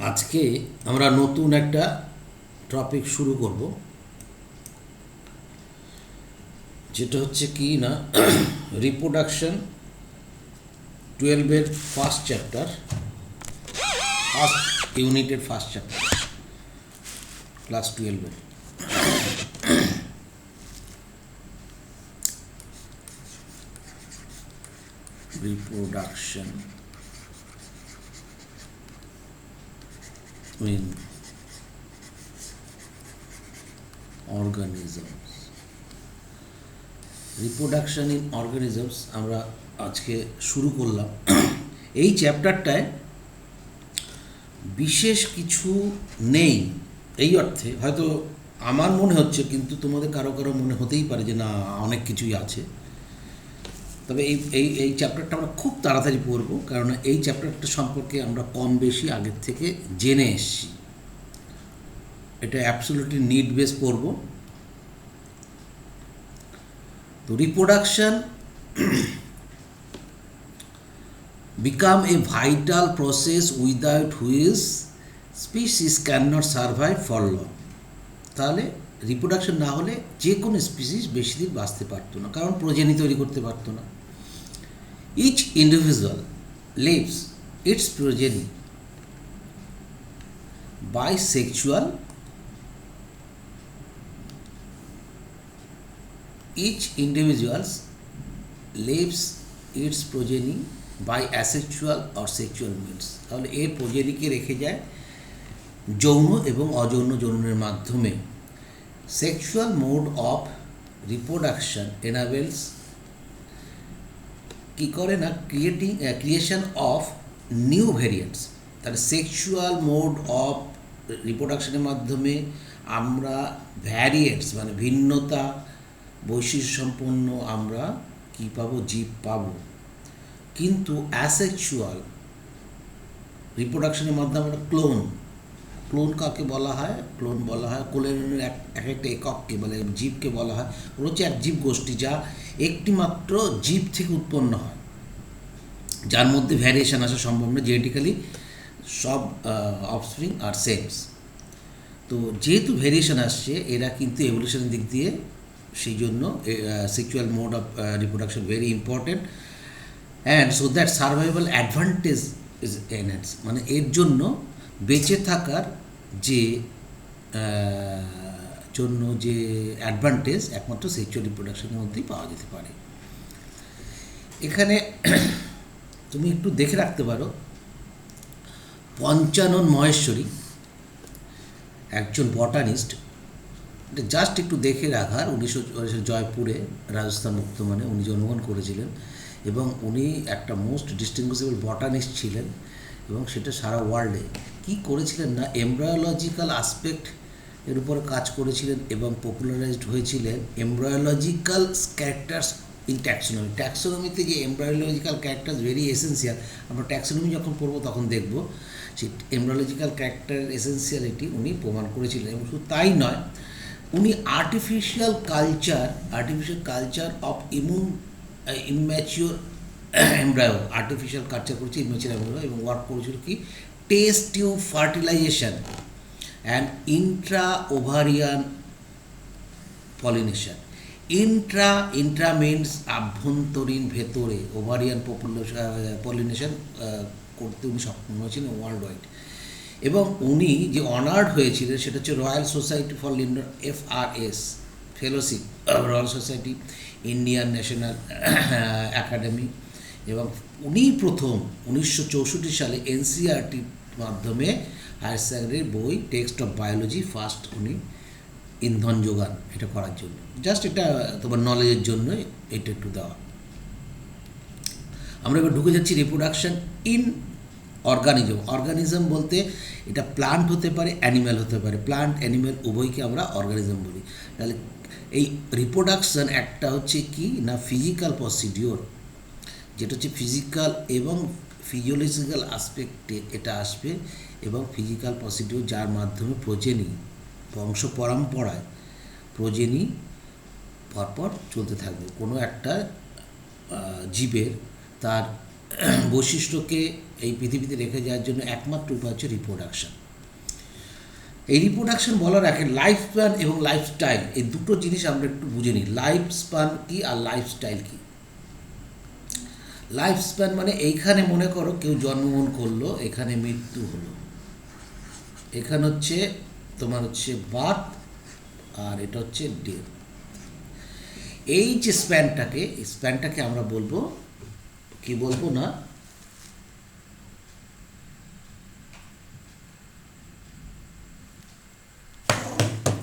আজকে আমরা নতুন একটা টপিক শুরু করব, যেটা হচ্ছে কি না রিপ্রোডাকশন 12-এর ফার্স্ট চ্যাপ্টার, ফার্স্ট ইউনিটের ফার্স্ট চ্যাপ্টার, ক্লাস 12-এর। Reproduction in organisms. Reproduction in organisms আমরা আজকে শুরু করলাম। এই চ্যাপ্টারটায় বিশেষ কিছু নেই এই অর্থে, হয়তো আমার মনে হচ্ছে, কিন্তু তোমাদের কারো কারো মনে হতেই পারে যে না, অনেক কিছুই আছে। তবে এই এই এই চ্যাপ্টারটা আমরা খুব তাড়াতাড়ি পড়ব, কারণ এই চ্যাপ্টারটা সম্পর্কে আমরা কম বেশি আগের থেকে জেনে এসেছি। এটা অ্যাবসলিউটলি নিড বেস পড়ব। তো reproduction become a vital process without which species cannot survive for long। তাহলে রিপ্রোডাকশন না হলে যে কোনো স্পিসিস বেশি দিন বাঁচতে পারতো না, কারণ প্রজেনি তৈরি করতে পারতো না। Each individual lives its progeny by sexual each individuals lives its progeny by asexual or sexual means. তাহলে এর প্রজেনিকে রেখে যায় যৌন এবং অযৌন জননের মাধ্যমে। Sexual mode of reproduction enables কী করে না ক্রিয়েশন অফ নিউ ভেরিয়েন্টস। তাহলে সেক্সুয়াল মোড অফ রিপ্রোডাকশনের মাধ্যমে আমরা ভ্যারিয়েন্টস মানে ভিন্নতা বৈশিষ্ট্য সম্পন্ন আমরা কী পাবো, জীব পাবো। কিন্তু অ্যাসেক্সুয়াল রিপ্রোডাকশনের মাধ্যমে আমরা ক্লোন কাকে বলা হয়? ক্লোন বলা হয় কোলনের এক একটা একককে, মানে জীবকে বলা হয়। ওর হচ্ছে এক জীব গোষ্ঠী যা একটি মাত্র জীব থেকে উৎপন্ন হয়, যার মধ্যে ভ্যারিয়েশন আসা সম্ভব না। জেনেটিক্যালি সব অফস্প্রিং আর সেমস। তো যেহেতু ভ্যারিয়েশন আসছে, এরা কিন্তু এভলিউশনের দিক দিয়ে, সেই জন্য sexual mode of reproduction very important. And so that survival advantage is enhance. মানে এর জন্য বেঁচে থাকার যে অ্যাডভান্টেজ একমাত্র সেক্সুয়াল রিপ্রোডাকশনের মধ্যেই পাওয়া যেতে পারে। এখানে তুমি একটু দেখে রাখতে পারো, পঞ্চানন মহেশ্বরী একজন বটানিস্ট, এটা জাস্ট একটু দেখে রাখার। 1900 জয়পুরে রাজস্থান মুক্তমানে উনি জন্মগ্রহণ করেছিলেন, এবং উনি একটা মোস্ট ডিস্টিংগুইশেবল বটানিস্ট ছিলেন, এবং সেটা সারা ওয়ার্ল্ডে কী করেছিলেন না এমব্রায়োলজিক্যাল আসপেক্ট এর উপরে কাজ করেছিলেন, এবং পপুলারাইজড হয়েছিলেন এমব্রায়োলজিক্যাল ক্যারেক্টার্স ইন ট্যাক্সোনমি। ট্যাক্সোনমিতে যে এমব্রায়োলজিক্যাল ক্যারেক্টার্স ভেরি এসেন্সিয়াল, আমরা ট্যাক্সোনমি যখন পড়বো তখন দেখব সেই এমব্রায়োলজিক্যাল ক্যারেক্টারের এসেন্সিয়ালিটি উনি প্রমাণ করেছিলেন। এবং শুধু তাই নয়, উনি artificial culture of immature embryo, artificial culture করেছে ইম্যাচিওর এমব্রায়ো, এবং ওয়ার্ক করেছিল কি test tube fertilisation and intra ovarian pollination. Intra means আভ্যন্তরীণ, ভেতরে, ওভারিয়ান পলিনেশন করতে উনি সক্ষম হয়েছিলেন ওয়ার্ল্ড ওয়াইড। এবং উনি যে অনার্ড হয়েছিলেন সেটা হচ্ছে royal society for Linder FRS fellowship, royal society, Indian national academy. এবং উনি প্রথম 1964 সালে NCERTর মাধ্যমে হায়ার সেকেন্ডারির বই টেক্সট অফ বায়োলজি ফার্স্ট উনি ইন্ধন যোগান এটা করার জন্য। জাস্ট এটা তোমার নলেজের জন্য এটা একটু দেওয়া। আমরা এবার ঢুকে যাচ্ছি রিপ্রোডাকশন ইন অর্গানিজম বলতে এটা প্লান্ট হতে পারে, অ্যানিম্যাল হতে পারে। প্লান্ট অ্যানিম্যাল উভয়কে আমরা অর্গানিজম বলি। তাহলে এই রিপ্রোডাকশন একটা হচ্ছে কি না ফিজিক্যাল প্রসিডিওর, যেটা হচ্ছে ফিজিক্যাল এবং ফিজিওলজিক্যাল আসপেক্টে এটা আসবে, এবং ফিজিক্যাল প্রসিডিওর যার মাধ্যমে প্রজেনি, বংশ পরম্পরায় প্রজেনি পরপর চলতে থাকবে। কোনো একটা জীবের তার বৈশিষ্ট্যকে এই পৃথিবীতে রেখে যাওয়ার জন্য একমাত্র উপায় হচ্ছে রিপ্রোডাকশন। এই রিপ্রোডাকশন বলার আগে লাইফ স্প্যান এবং লাইফস্টাইল এই দুটো জিনিস আমরা একটু বুঝে নিই। লাইফ স্প্যান কী আর লাইফস্টাইল কী। লাইফ স্প্যান মানে এইখানে মনে করো কেউ জন্মগ্রহণ করলো, এখানে মৃত্যু হলো, এখানে হচ্ছে তোমার হচ্ছে বার্থ আর এটা হচ্ছে ডেথ। এই যে স্প্যানটাকে আমরা বলবো কি বলবো না,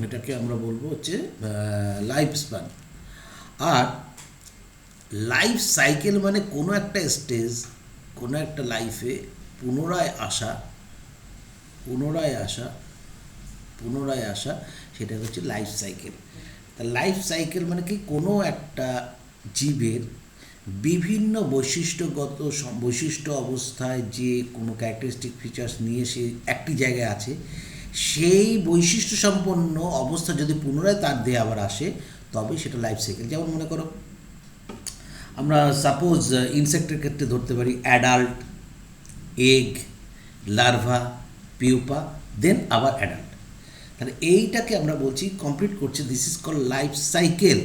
এটাকে আমরা বলবো হচ্ছে লাইফ স্প্যান। আর লাইফ সাইকেল মানে কোনো একটা স্টেজ, কোনো একটা লাইফে পুনরায় আসা সেটা হচ্ছে লাইফ সাইকেল। তা লাইফ সাইকেল মানে কি, কোনো একটা জীবের বিভিন্ন বৈশিষ্ট্য অবস্থায় যে কোনো ক্যারেক্টারিস্টিক ফিচার্স নিয়ে সে একটি জায়গায় আছে, সেই বৈশিষ্ট্য সম্পন্ন অবস্থা যদি পুনরায় তার দেহে আবার আসে তবে সেটা লাইফ সাইকেল। যেমন মনে করো আমরা সাপোজ ইনসেক্টের ক্ষেত্রে ধরতে পারি adult, egg, larva, pupa, then আবার অ্যাডাল্ট। তাহলে এইটাকে আমরা বলছি কমপ্লিট করছে, this is call life cycle.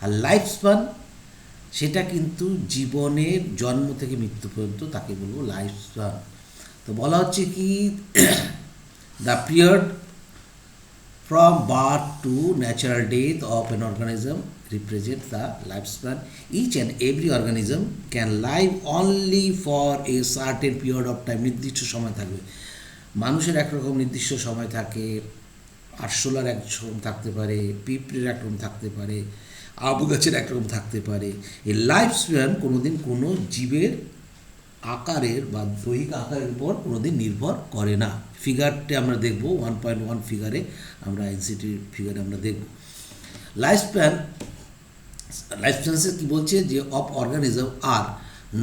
আর লাইফ স্প্যান সেটা কিন্তু জীবনের জন্ম থেকে মৃত্যু পর্যন্ত, তাকে বলবো লাইফ স্প্যান। তো বলা হচ্ছে কি the period from birth to natural death of an organism represent the lifespan. Each and every organism can live only for a certain period of time. নির্দিষ্ট সময় থাকবে। মানুষের একরকম নির্দিষ্ট সময় থাকে, আরশোলার একরকম থাকতে পারে, পিঁপড়ের একরকম থাকতে পারে, আবু গাছের একরকম থাকতে পারে। এই লাইফ স্প্যান কোনোদিন কোনো জীবের আকারের বা দৈহিক আকারের উপর কোনোদিন নির্ভর করে না। ফিগারটি আমরা দেখব 1.1 ফিগারে, আমরা এনসিটির ফিগারে আমরা দেখব লাইফ স্প্যান্সে কী বলছে যে of organism are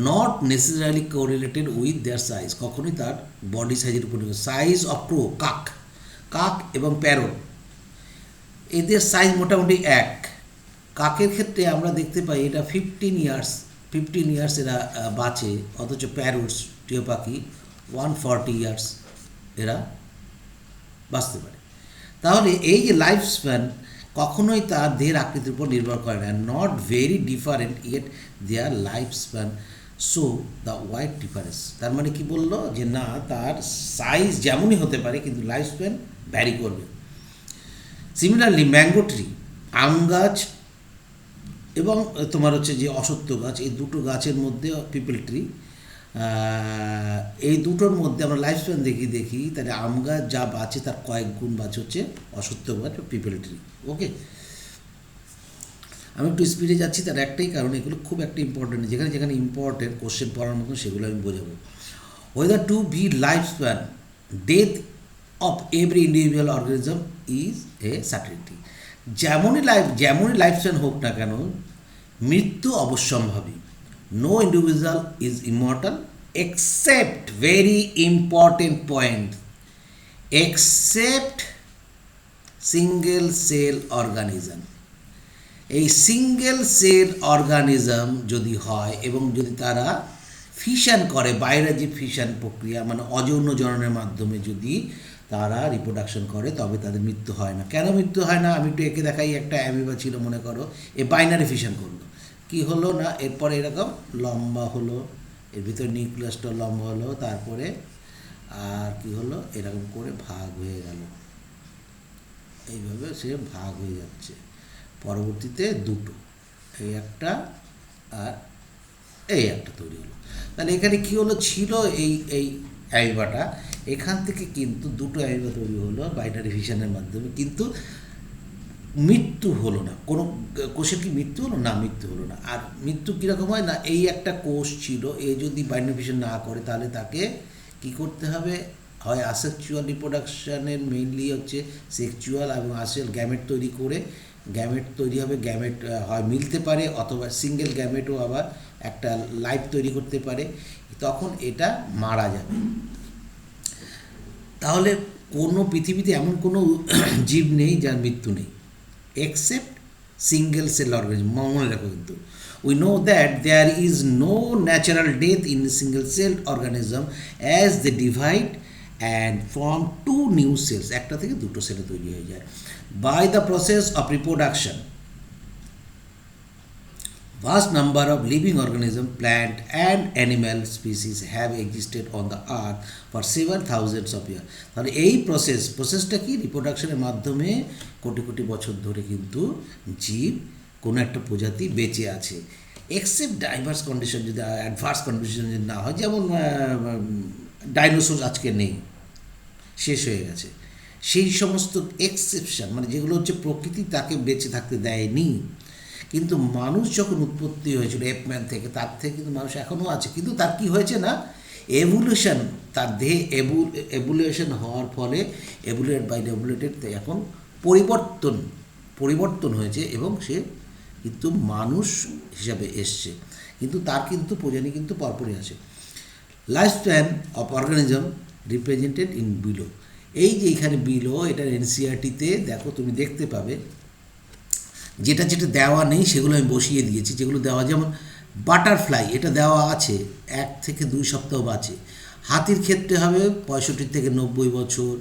not necessarily correlated with their size. কখনোই তার বডি সাইজের উপর সাইজ অফ ক্রো, কাক এবং প্যারট, এদের সাইজ মোটামুটি এক। কাকের ক্ষেত্রে আমরা দেখতে পাই এটা 15 ইয়ার্স এরা বাঁচে, অথচ প্যারটস, টিয়া পাখি 140 ইয়ার্স এরা বাঁচতে পারে। তাহলে এই যে লাইফ স্প্যান কখনোই তার দেহের আকৃতির উপর নির্ভর করে না, not very different yet their life span so the wide difference. তার মানে কি বললো যে না, তার সাইজ যেমনই হতে পারে কিন্তু লাইফ স্প্যান ভ্যারি করবে। সিমিলারলি ম্যাঙ্গো ট্রি, আম গাছ এবং তোমার হচ্ছে যে অশ্বত্থ গাছ, এই দুটো গাছের মধ্যে পিপল ট্রি, এই দুটোর মধ্যে আমরা লাইফ স্প্যান দেখি তাহলে আম গাছ যা বাঁচে তার কয়েক গুণ বাঁচে হচ্ছে অশ্বত্থ গাছ বা পিপল ট্রি। ওকে, আমি একটু স্পিডে যাচ্ছি, তার একটাই কারণ এগুলো খুব একটা ইম্পর্টেন্ট, যেখানে ইম্পর্টেন্ট কোশ্চেন পড়ার মতন সেগুলো আমি বোঝাবো। Whether to be life span, death of every individual organism is a certainty. যেমনই লাইফ স্প্যান হোক না কেন, মৃত্যু অবশ্যম্ভাবী। No individual is immortal except, very important point, except single cell organism. এই সিঙ্গেল সেল অর্গানিজম যদি হয় এবং যদি তারা ফিশন করে, বাইরে যে ফিশন প্রক্রিয়া মানে অযৌন জননের মাধ্যমে যদি তারা রিপ্রোডাকশন করে তবে তাদের মৃত্যু হয় না। কেন মৃত্যু হয় না আমি একটু এঁকে দেখাই। একটা অ্যামিবা ছিল মনে করো, এ বাইনারি ফিশন করলো, কি হলো না এরপরে এরকম লম্বা হলো, এর ভিতরে নিউক্লিয়াসটা লম্বা হলো, তারপরে আর কি হলো এরকম করে ভাগ হয়ে গেল, এইভাবে সে ভাগ হয়ে যাচ্ছে। পরবর্তীতে দুটো, এই একটা আর এই একটা তৈরি হলো। তাহলে এখানে কী হলো, ছিল এই অ্যামিবাটা, এখান থেকে কিন্তু দুটো অ্যামিবা তৈরি হলো বাইনারি ফিশনের মাধ্যমে, কিন্তু মৃত্যু হলো না। কোনো কোষের কি মৃত্যু হলো না? মৃত্যু হলো না। আর মৃত্যু কীরকম হয় না, এই একটা কোষ ছিল, এ যদি বাইনারি ফিশন না করে তাহলে তাকে কি করতে হবে, হয় আসেক্সুয়াল রিপ্রোডাকশানের মেইনলি হচ্ছে সেক্সুয়াল এবং আসেল গ্যামেট তৈরি করে, গ্যামেট তৈরি হবে, গ্যামেট হয় মিলতে পারে অথবা সিঙ্গেল গ্যামেটও আবার একটা লাইফ তৈরি করতে পারে, তখন এটা মারা যাবে। তাহলে কোনো পৃথিবীতে এমন কোনো জীব নেই যার মৃত্যু নেই, এক্সেপ্ট সিঙ্গেল সেল অর্গানিজম। মনে রাখো কিন্তু We know that there is no natural death in single celled organism as they divide and form two new cells, একটা থেকে দুটো সেলে তৈরি হয়ে যায় by the process of reproduction. Vast number of living organisms, plant and animal species have existed on the earth for several thousands of years. তাহলে এই প্রসেসটা কি, রিপ্রোডাকশনের মাধ্যমে কোটি কোটি বছর ধরে কিন্তু জীব কোনো একটা প্রজাতি বেঁচে আছে, এক্সেপ্ট ডাইভার্স কন্ডিশন, যদি অ্যাডভার্স কন্ডিশন যদি না হয়, যেমন ডাইনোসর আজকে নেই, শেষ হয়ে গেছে, সেই সমস্ত এক্সেপশন মানে যেগুলো হচ্ছে প্রকৃতি তাকে বেঁচে থাকতে দেয়নি। কিন্তু মানুষ যখন উৎপত্তি হয়েছিল এপম্যান থেকে, তার থেকে কিন্তু মানুষ এখনও আছে, কিন্তু তার কি হয়েছে না, এভুলেশন, তার দেহে এভুলেশন হওয়ার ফলে এভুলেট বাই এভুলেটেড এখন পরিবর্তন হয়েছে এবং সে কিন্তু মানুষ হিসাবে এসছে, কিন্তু তার কিন্তু প্রজাতি কিন্তু পরপরই আসে। Life span of organism represented in below, এই যে এখানে বিলো, এটা এনসিআরটিতে দেখো তুমি দেখতে পাবে, যেটা যেটা দেওয়া নেই সেগুলো আমি বসিয়ে দিয়েছি, যেগুলো দেওয়া, যেমন বাটারফ্লাই এটা দেওয়া আছে 1 থেকে 2 সপ্তাহ বাঁচে, হাতির ক্ষেত্রে হবে 65 থেকে 90 বছর,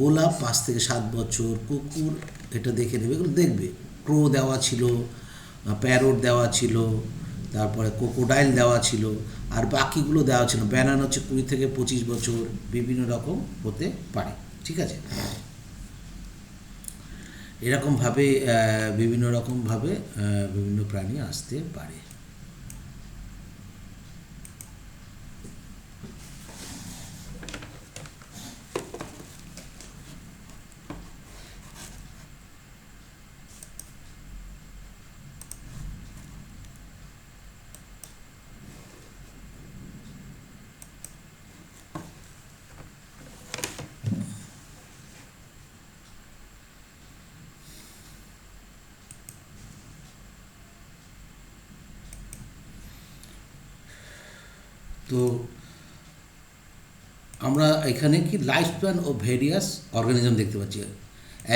গোলাপ 5 থেকে 7 বছর, কুকুর এটা দেখে নেবে, এগুলো দেখবে, ক্রো দেওয়া ছিল, প্যারট দেওয়া ছিল, তারপরে ক্রোকোডাইল দেওয়া ছিল, আর বাকিগুলো দেওয়া ছিল, ব্যানানা হচ্ছে 20 থেকে 25 বছর, বিভিন্ন রকম হতে পারে, ঠিক আছে। এরকমভাবে বিভিন্ন রকমভাবে বিভিন্ন প্রাণী আসতে পারে। তো আমরা এখানে কি লাইফ স্প্যান ও ভেরিয়াস অর্গানিজম দেখতে পাচ্ছি,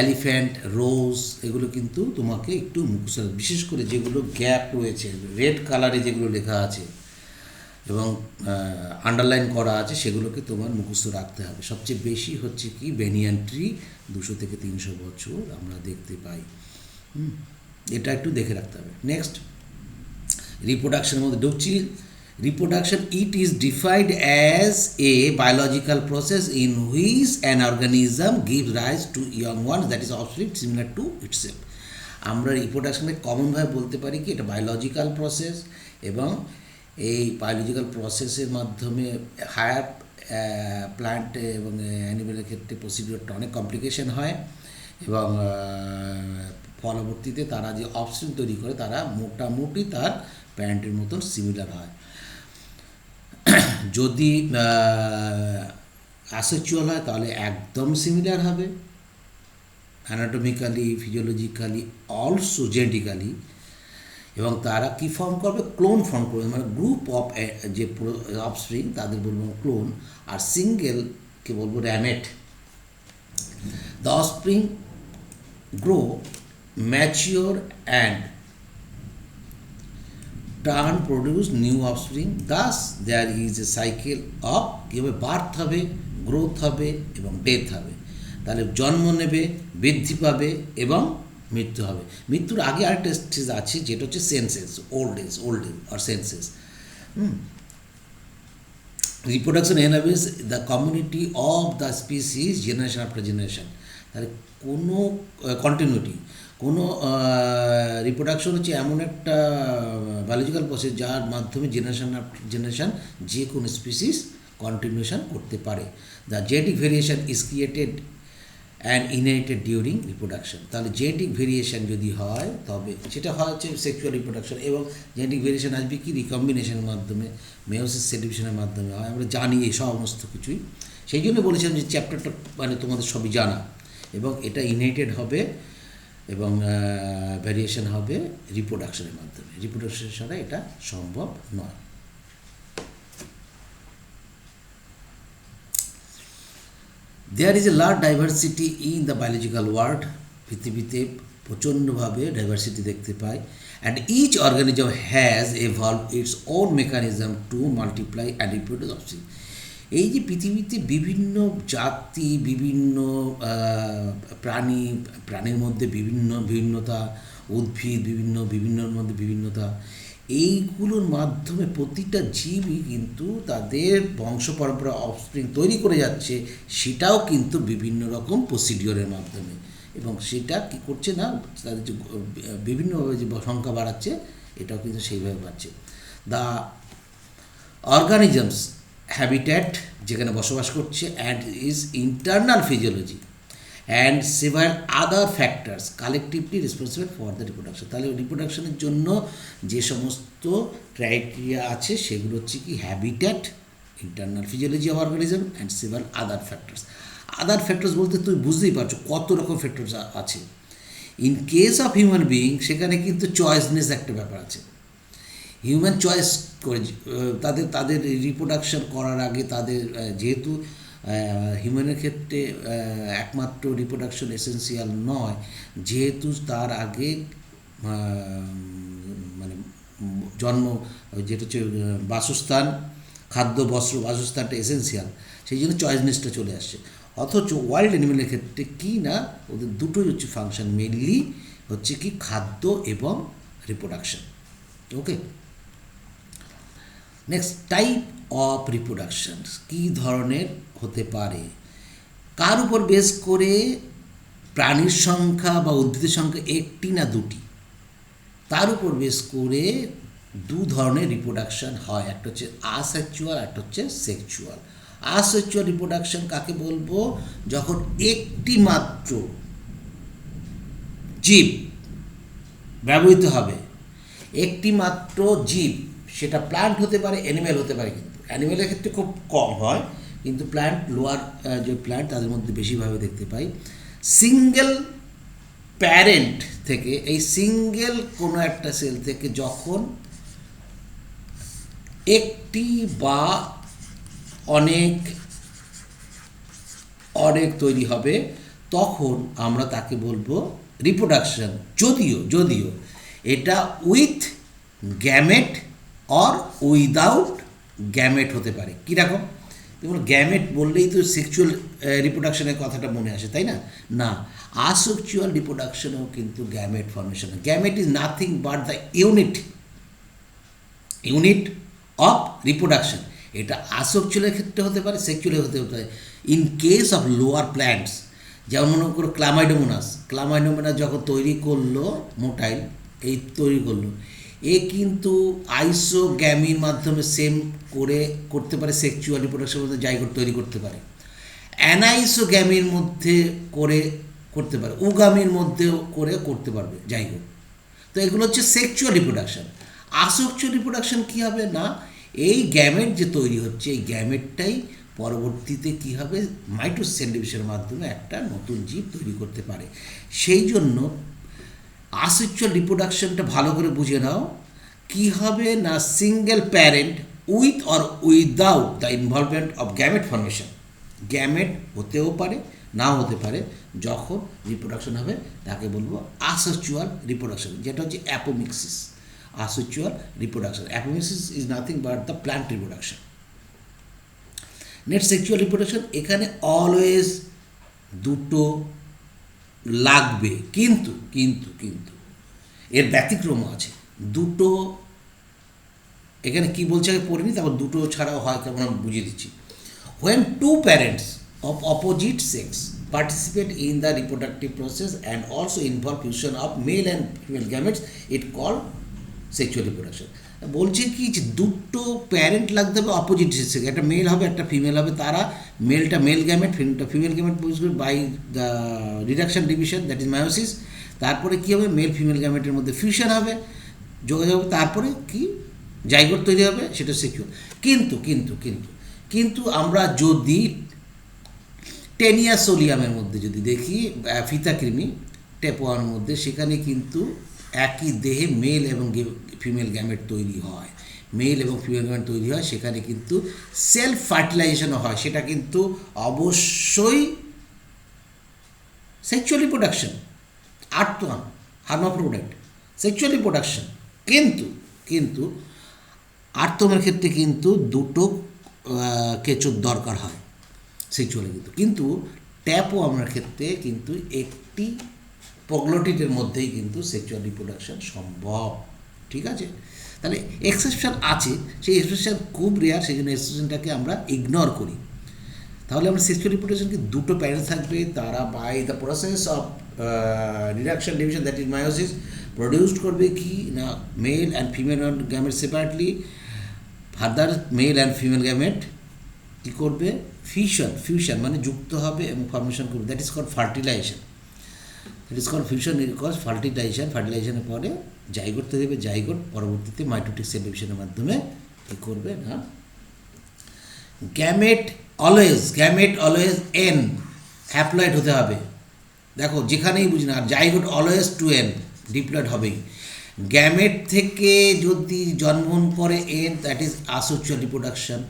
এলিফ্যান্ট, রোজ, এগুলো কিন্তু তোমাকে একটু মুখস্থ, বিশেষ করে যেগুলো গ্যাপ রয়েছে রেড কালারে যেগুলো লেখা আছে এবং আন্ডারলাইন করা আছে, সেগুলোকে তোমার মুখস্থ রাখতে হবে। সবচেয়ে বেশি হচ্ছে কি বেনিয়ান ট্রি 200 থেকে 300 বছর আমরা দেখতে পাই, এটা একটু দেখে রাখতে হবে। নেক্সট, রিপ্রোডাকশনের মধ্যে ঢুকছি। Reproduction, it is defined as a biological process in which an organism gives rise to young ones, that is offspring similar to itself. আমরা রিপ্রোডাকশনে কমনভাবে বলতে পারি কি এটা বায়োলজিক্যাল প্রসেস, এবং এই বায়োলজিক্যাল প্রসেসের মাধ্যমে হায়ার প্ল্যান্ট এবং অ্যানিমেলের ক্ষেত্রে প্রসিডিওরটা অনেক কমপ্লিকেশন হয়, এবং পরবর্তীতে তারা যে অফস্প্রিং তৈরি করে তারা মোটামুটি তার প্যারেন্টের মতন সিমিলার হয়। যদি অ্যাসেক্সুয়াল হয় তাহলে একদম সিমিলার হবে, অ্যানাটমিক্যালি, ফিজিওলজিক্যালি, অলসো জেনেটিক্যালি, এবং তারা কী ফর্ম করবে, ক্লোন ফর্ম করবে, মানে গ্রুপ অফ যে অফস্প্রিং তাদের বলবো ক্লোন, আর সিঙ্গেলকে বলবো ramet. The offspring grow, mature and turn produce new offspring, thus there is a cycle of কীভাবে বার্থ হবে, গ্রোথ হবে এবং ডেথ হবে। তাহলে জন্ম নেবে, বৃদ্ধি পাবে এবং মৃত্যু হবে। মৃত্যুর আগে আরেকটা স্টেজ আছে যেটা হচ্ছে সেন্সেস, ওল্ড এজ আর senescence. Reproduction enables the community of the species generation after generation. তাহলে কোনো কন্টিনিউটি, কোনো রিপ্রোডাকশন হচ্ছে এমন একটা বায়োলজিক্যাল প্রসেস যার মাধ্যমে জেনারেশন আফটার জেনারেশন যে কোনো স্পিসিস কন্টিনিউশন করতে পারে। The genetic variation is created and inherited during reproduction. তাহলে জেনেটিক ভেরিয়েশন যদি হয় তবে সেটা হয় হচ্ছে সেক্সুয়াল রিপ্রোডাকশন, এবং জেনেটিক ভেরিয়েশন আসবে কি রিকম্বিনেশনের মাধ্যমে, মেয়োসিস সেডিভিশনের মাধ্যমে হয়। আমরা জানি এই সমস্ত কিছুই, সেই জন্য বলেছিলাম যে চ্যাপ্টারটা মানে তোমাদের সবই জানা, এবং এটা ইনহেরিটেড হবে এবং ভ্যারিয়েশন হবে রিপ্রোডাকশনের মাধ্যমে। রিপ্রোডাকশন ছাড়া এটা সম্ভব নয়। There is a large diversity in the biological world. পৃথিবীতে প্রচণ্ডভাবে ডাইভার্সিটি দেখতে পাই, and each organism has evolve its own mechanism to multiply and reproduce offspring. এই যে পৃথিবীতে বিভিন্ন জাতি, বিভিন্ন প্রাণীর মধ্যে বিভিন্নতা, উদ্ভিদ বিভিন্নর মধ্যে বিভিন্নতা, এইগুলোর মাধ্যমে প্রতিটা জীবই কিন্তু তাদের বংশ পরম্পরা অফস্প্রিং তৈরি করে যাচ্ছে, সেটাও কিন্তু বিভিন্ন রকম প্রসিডিওরের মাধ্যমে, এবং সেটা কী করছে না, তাদের যে বিভিন্নভাবে যে সংখ্যা বাড়াচ্ছে, এটাও কিন্তু সেইভাবে বাড়ছে। দ্য অর্গানিজমস হ্যাবিট্যাট, যেখানে বসবাস করছে, and is internal physiology and several other factors collectively responsible for the reproduction. তাহলে রিপ্রোডাকশনের জন্য যে সমস্ত ক্রাইটেরিয়া আছে সেগুলো হচ্ছে কি habitat, internal physiology of organism and several other factors. Other factors বলতে তুমি বুঝতেই পারছো কত রকম ফ্যাক্টরস আছে। In case of human being সেখানে কিন্তু চয়েসনেস একটা ব্যাপার আছে। হিউম্যান চয়েস করে তাদের রিপ্রোডাকশন করার আগে তাদের, যেহেতু হিউম্যানের ক্ষেত্রে একমাত্র রিপ্রোডাকশন এসেন্সিয়াল নয়, যেহেতু তার আগে মানে জন্ম, যেটা হচ্ছে বাসস্থান, খাদ্য, বস্ত্র, বাসস্থানটা এসেন্সিয়াল, সেই জন্য চয়েসনেসটা চলে আসছে। অথচ ওয়াইল্ড অ্যানিমেলের ক্ষেত্রে কি না, ওদের দুটোই হচ্ছে ফাংশন, মেনলি হচ্ছে কি খাদ্য এবং reproduction. Okay, next, type of reproduction কী ধরনের হতে পারে, কার উপর বেস করে প্রাণীর সংখ্যা বা উদ্ভিদের সংখ্যা একটি না দুটি, তার উপর বেস করে দু ধরনের রিপ্রোডাকশন হয়, একটা হচ্ছে আসেক্সুয়াল, একটা হচ্ছে সেক্সুয়াল। আসেক্সুয়াল রিপ্রোডাকশন কাকে বলবো, যখন একটি মাত্র জীব ব্যবহৃত হবে, একটি মাত্র জীব, সেটা প্ল্যান্ট হতে পারে, অ্যানিমেল হতে পারে, কিন্তু অ্যানিমেলের ক্ষেত্রে খুব কম হয়, কিন্তু প্ল্যান্ট, লোয়ার যে প্ল্যান্ট তাদের মধ্যে বেশিভাবে দেখতে পাই। সিঙ্গেল প্যারেন্ট থেকে, এই সিঙ্গেল কোনো একটা সেল থেকে যখন একটি বা অনেক তৈরি হবে, তখন আমরা তাকে বলবো রিপ্রোডাকশন। যদিও এটা with gamete or without gamete হতে পারে। কীরকম, যেমন গ্যামেট বললেই তো সেক্সুয়াল রিপ্রোডাকশনের কথাটা মনে আসে, তাই না? না, আসেক্সুয়াল রিপ্রোডাকশনেও কিন্তু gamete formation. Gamete is nothing but the unit of reproduction. এটা আসেক্সুয়ালের ক্ষেত্রে হতে পারে, সেক্সুয়ালে হতে পারে। In case of lower plants, যেমন মনে করো ক্লামাইডোমোনাস যখন তৈরি করলো, মোটাইল এই তৈরি করলো, এ কিন্তু আইসোগ্যামির মাধ্যমে সেম করতে পারে, সেক্সুয়াল রিপ্রোডাকশনের মধ্যে জাইগোট তৈরি করতে পারে, অ্যানাইসোগ্যামির মধ্যে করতে পারে, উগামির মধ্যেও করতে পারবে জাইগোট। তো এগুলো হচ্ছে সেক্সুয়াল রিপ্রোডাকশন। আসেক্সুয়াল রিপ্রোডাকশন কী হবে না, এই গ্যামেট যে তৈরি হচ্ছে, এই গ্যামেটটাই পরবর্তীতে কী হবে, মাইটোসিস সেল ডিভিশনের মাধ্যমে একটা নতুন জীব তৈরি করতে পারে। সেই জন্য আসেক্সুয়াল রিপ্রোডাকশনটা ভালো করে বুঝে নাও, কী হবে না, single parent with or without the involvement of gamete formation. Gamete হতেও পারে, নাও হতে পারে, যখন রিপ্রোডাকশন হবে তাকে বলবো আসেক্সুয়াল রিপ্রোডাকশন, যেটা হচ্ছে apomixis. Asexual reproduction, apomixis is nothing but the plant reproduction. Next, sexual reproduction, এখানে অলওয়েজ দুটো লাগবে, কিন্তু এর ব্যতিক্রম আছে। দুটো এখানে কি বলছে আমি পড়িনি, তারপর দুটো ছাড়াও হয়, তেমন আমি বুঝিয়ে দিচ্ছি। when two parents of opposite sex participate in the reproductive process and also involve fusion of male and female gametes, it called sexual reproduction. বলছে কি যে দুটো প্যারেন্ট লাগতে হবে অপোজিট সেক্স, একটা মেল হবে একটা ফিমেল হবে, তারা মেলটা মেল গ্যামেট, ফিমেলটা female gamete by the reduction division, that is meiosis. তারপরে কী হবে, মেল ফিমেল গ্যামেটের মধ্যে ফিউশন হবে, যোগাযোগ হবে, তারপরে কি জাইগোট তৈরি হবে, সেটা সেক্সুয়াল। কিন্তু আমরা যদি টেনিয়া সোলিয়ামের মধ্যে যদি দেখি, ফিতাকৃমি টেপোয়ার মধ্যে, সেখানে কিন্তু একই দেহে মেল এবং ফিমেল গ্যামেট তৈরি হয়, সেখানে কিন্তু সেলফ ফার্টিলাইজেশনও হয়, সেটা কিন্তু অবশ্যই sexual reproduction. 8 hermaphrodite sexual reproduction. কিন্তু কিন্তু আর্তমের ক্ষেত্রে কিন্তু দুটো কেঁচোর দরকার হয় সেক্সুয়ালি, কিন্তু ট্যাপও আমার ক্ষেত্রে কিন্তু একটি প্রোগ্লোটিডের মধ্যেই কিন্তু সেক্সুয়াল রিপ্রোডাকশন সম্ভব। ঠিক আছে, তাহলে এক্সেপশন আছে, সেই এক্সেপশন খুব রেয়ার, সেই জন্য এক্সেপশনটাকে আমরা ইগনোর করি। তাহলে আমরা সেক্সুয়াল রিপ্রোডাকশনকে দুটো প্যারেন্টস থাকবে, তারা by the process of reduction division that is meiosis produced করবে কি না male and female gamete separately, further male and female gamete কী করবে ফিউশন মানে যুক্ত হবে এবং ফর্মেশন করবে, that is called fertilisation. That is called fusion is called ফার্টিলাইজেশনের পরে জাইগোট তৈরি হবে, জাইগোট পরবর্তীতে মাইটোটিক সেল ডিভিশনের মাধ্যমে কী করবে না গ্যামেট অলওয়েজ এন হ্যাপ্লয়েড হতে হবে। দেখো যেখানেই বুঝি না, আর জাইগোট অলওয়েজ 2n ডিপ্লয়েড হবেই। গ্যামেট থেকে যদি জন্মগ্রহণ করে N, that is asexual reproduction.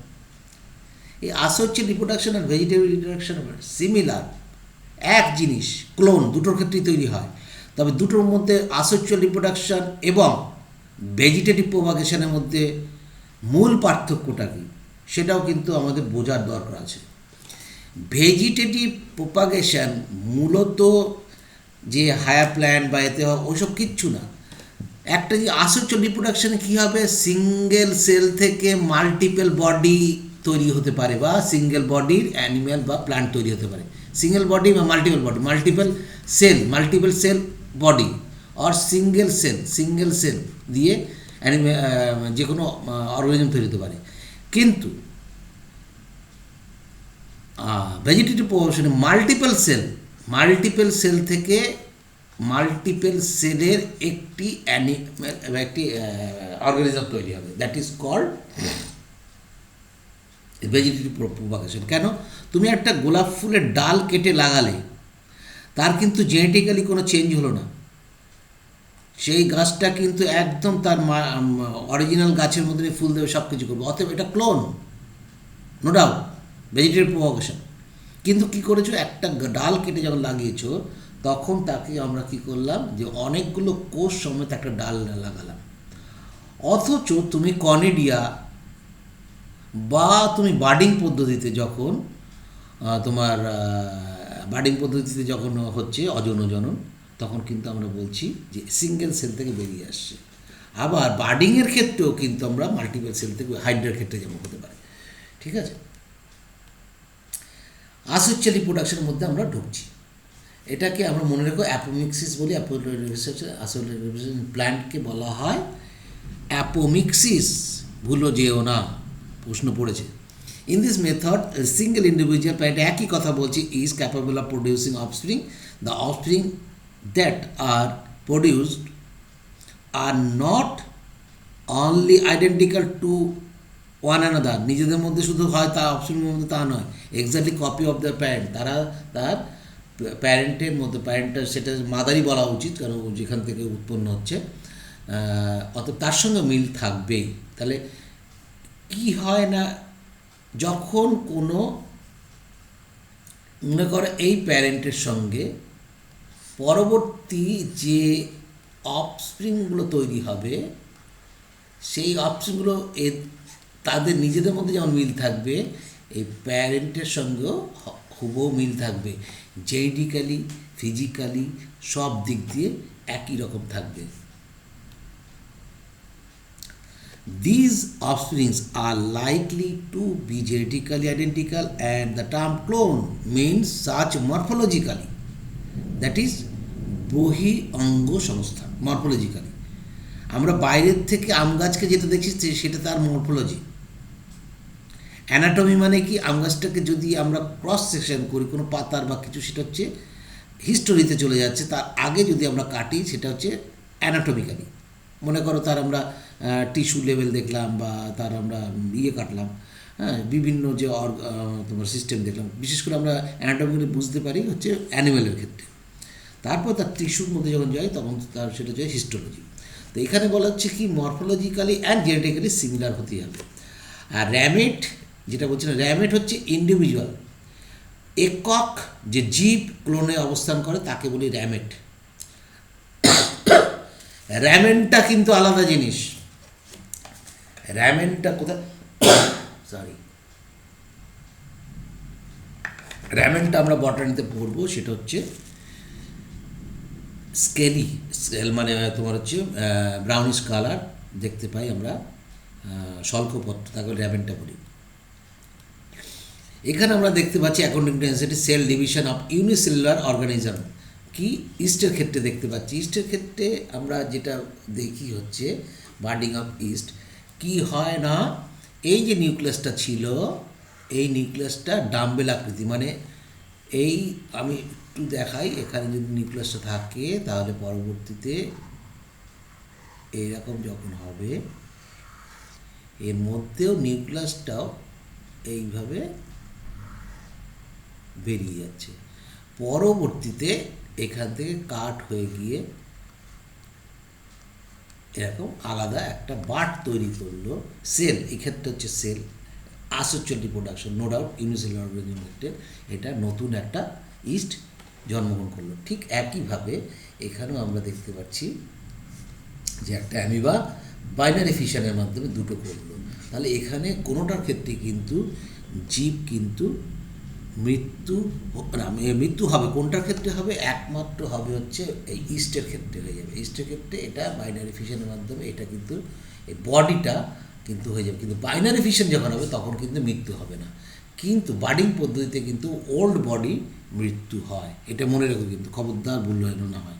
এই আসেক্সুয়াল রিপ্রোডাকশন আর ভেজিটেটিভ রিপ্রোডাকশন সিমিলার, এক জিনিস, ক্লোন দুটোর ক্ষেত্রেই তৈরি হয়। তবে দুটোর মধ্যে আসেক্সুয়াল রিপ্রোডাকশন এবং ভেজিটেটিভ প্রোপাগেশনের মধ্যে মূল পার্থক্যটা কী সেটাও কিন্তু আমাদের বোঝার দরকার আছে। ভেজিটেটিভ প্রোপাগেশন মূলত যে হায়ার প্ল্যান্ট বা এতে ওইসব কিচ্ছু না। একটা যে আসেক্সুয়াল রিপ্রোডাকশনে কী হবে, সিঙ্গেল সেল থেকে মাল্টিপল বডি তৈরি হতে পারে, বা সিঙ্গেল বডির অ্যানিম্যাল বা প্ল্যান্ট তৈরি হতে পারে। সিঙ্গেল বডি বা multiple body, multiple cell body আর সিঙ্গেল সেল দিয়ে যে কোনো অর্গানিজম তৈরি হতে পারে। কিন্তু ভেজিটেটিভ প্রোপাগেশনে মাল্টিপল সেল থেকে মাল্টিপল সেলের একটি অর্গানিজম তৈরি হবে, that is called vegetative propagation. কেন, তুমি একটা গোলাপ ফুলের ডাল কেটে লাগালে, তার কিন্তু জেনেটিক্যালি কোনো চেঞ্জ হলো না, সেই গাছটা কিন্তু একদম তার অরিজিনাল গাছের মধ্যে ফুল দেবে, সব কিছু করবে, অতএব এটা clone, no doubt vegetative propagation. কিন্তু কী করেছো, একটা ডাল কেটে যখন লাগিয়েছো তখন তাকে আমরা কি করলাম, যে অনেকগুলো কোষ সমেত একটা ডাল লাগালাম। অথচ তুমি কর্নিডিয়া বা তুমি বার্ডিং পদ্ধতিতে যখন যখন হচ্ছে অজনন, তখন কিন্তু আমরা বলছি যে সিঙ্গেল সেল থেকে বেরিয়ে আসছে। আবার বার্ডিংয়ের ক্ষেত্রেও কিন্তু আমরা মাল্টিপল সেল থেকে, হাইড্রার ক্ষেত্রে যেমন হতে পারে। ঠিক আছে, আসেক্সুয়াল রিপ্রোডাকশনের মধ্যে আমরা ঢুকছি, এটাকে আমরা মনে রেখো অ্যাপোমিক্সিস বলি। আসেক্সুয়াল রিপ্রোডাকশন প্ল্যান্টকে বলা হয় অ্যাপোমিক্সিস, ভুলো যেও না, প্রশ্ন পড়েছে। In this method single individual plant, একই কথা বলছি, is capable of producing offspring. The offspring that are produced are not only identical to one another, নিজেদের মধ্যে শুধু হয় তা অফস্প্রিংয়ের মধ্যে তা নয়, exactly copy of the parent, তারা তার প্যারেন্টের মধ্যে, প্যারেন্টটা সেটা মাদারই বলা উচিত, কারণ যেখান থেকে উৎপন্ন হচ্ছে, অর্থাৎ তার সঙ্গে মিল থাকবেই। তাহলে কি হয় না, যখন কোনো মনে করে এই প্যারেন্টের সঙ্গে পরবর্তী যে অফস্প্রিংগুলো তৈরি হবে, সেই অফস্প্রিংগুলো তাদের নিজেদের মধ্যে যেমন মিল থাকবে, এই প্যারেন্টের সঙ্গেও হুবহু মিল থাকবে, জেনেটিক্যালি, ফিজিক্যালি, সব দিক দিয়ে একই রকম থাকবে। These offsprings are likely to be genetically identical, and the term clone means such morphologically, that is বহি অঙ্গ সংস্থা। মরফোলজিক্যালি আমরা বাইরের থেকে আম গাছকে যেটা দেখছি সেটা তার মরফোলজি। অ্যানাটমি মানে কি, আম গাছটাকে যদি আমরা ক্রস সেকশন করি কোনো পাতার বা কিছু, সেটা হচ্ছে হিস্টোরিতে চলে যাচ্ছে, তার আগে যদি আমরা কাটি সেটা হচ্ছে অ্যানাটমিক্যালি। মনে করো তার আমরা টিস্যু লেভেল দেখলাম, বা তার আমরা কাটলাম, হ্যাঁ, বিভিন্ন যে তোমার সিস্টেম দেখলাম, বিশেষ করে আমরা অ্যানাটমিক্যালি বুঝতে পারি হচ্ছে অ্যানিমেলের ক্ষেত্রে। তারপর তার টিস্যুর মধ্যে যখন যায় তখন তার সেটা যায় হিস্টোলজি। তো এখানে বলা হচ্ছে কি মরফোলজিক্যালি অ্যান্ড জেনেটিক্যালি সিমিলার হতেই হবে। আর র্যামেট যেটা বলছিলাম, র্যামেট হচ্ছে ইন্ডিভিজুয়াল, একক যে জীব ক্লোনে অবস্থান করে তাকে বলি র্যামেট। র্যামেনটা কিন্তু আলাদা জিনিস। র্যামেনটা কোথায়, সরি, র্যামেনটা আমরা বটানিতে পড়বো, সেটা হচ্ছে স্কেলি, মানে তোমার হচ্ছে ব্রাউনিশ কালার দেখতে পাই আমরা, শল্কপত্র, তাকে র্যামেনটা বলি। এখানে আমরা দেখতে পাচ্ছি according to density cell division of unicellular organism. কি ইস্টের ক্ষেত্রে দেখতে পাচ্ছি, ইস্টের ক্ষেত্রে আমরা যেটা দেখি হচ্ছে বার্ডিং অফ ইস্ট, কি হয় না, এই যে নিউক্লিয়াসটা ছিল, এই নিউক্লিয়াসটা ডাম্বেল আকৃতি, মানে এই আমি একটু দেখাই, এখানে যদি নিউক্লিয়াসটা থাকে তাহলে পরবর্তীতে এইরকম যখন হবে, এর মধ্যেও নিউক্লিয়াসটাও এইভাবে বেরিয়ে যাচ্ছে, পরবর্তীতে এখান থেকে কাট হয়ে গিয়ে এরকম আলাদা একটা বাট তৈরি করলো, সেল, এক্ষেত্রে হচ্ছে cell, asexual reproduction, no doubt unicellular organism ক্ষেত্রে এটা নতুন একটা ইস্ট জন্মগ্রহণ করলো। ঠিক একইভাবে এখানেও আমরা দেখতে পাচ্ছি যে একটা অ্যামিবা বাইনারি ফিশনের মাধ্যমে দুটো করলো, তাহলে এখানে কোনোটার ক্ষেত্রে কিন্তু জীব কিন্তু মৃত্যু হবে, কোনটার ক্ষেত্রে হবে, একমাত্র হবে হচ্ছে এই ইস্টের ক্ষেত্রে হয়ে যাবে। ইস্টের ক্ষেত্রে এটা বাইনারি ফিশনের মাধ্যমে এটা কিন্তু এই বডিটা কিন্তু হয়ে যাবে, কিন্তু বাইনারি ফিশন যখন হবে তখন কিন্তু মৃত্যু হবে না, কিন্তু বার্ডিং পদ্ধতিতে কিন্তু ওল্ড বডি মৃত্যু হয়, এটা মনে রাখো কিন্তু, খবরদার ভুল যেন না হয়।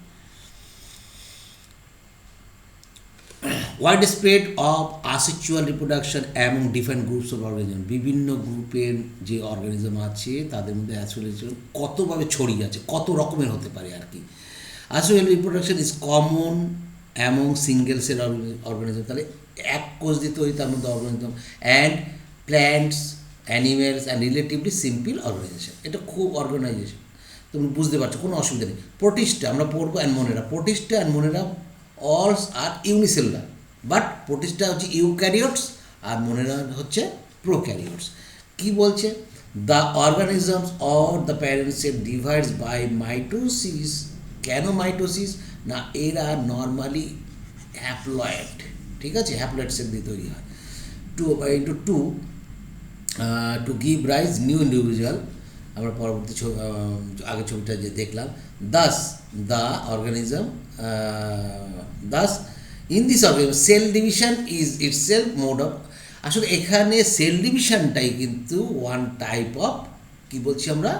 Wide spread of asexual reproduction among different groups of organism, বিভিন্ন গ্রুপের যে অর্গানিজম আছে তাদের মধ্যে অ্যাসোসিয়েশন কতভাবে ছড়িয়ে আছে, কত রকমের হতে পারে আর কি। Asexual reproduction is common among single cell organism, তাহলে এক কোষ দিয়ে তৈরি তার মধ্যে organism, and plants, animals and relatively simple organisation, এটা খুব অর্গানাইজেশন, তুমি বুঝতে পারছো, কোনো অসুবিধা নেই। প্রোটিস্টা আমরা পড়বো অ্যানমোনেরা, Protista and Monera also are unicellular, but Protista হচ্ছে ইউক্যারিওটস আর মোনেরা হচ্ছে প্রোক্যারিওটস। কি বলছে, the organisms or the parent cell divides by mitosis. কেন মাইটোসিস না, এরা নর্মালি হ্যাপ্লয়েড, ঠিক আছে, হ্যাপ্লয়েড সেল দিয়ে তৈরি হয়, to give rise new individual. আমরা পরবর্তী আগের ছবিটা যে দেখলাম, Das the organism, Das in this organism sell division is itself mode of, আসলে এখানে সেল ডিভিশনটাই কিন্তু ওয়ান টাইপ অফ, কি বলছি আমরা,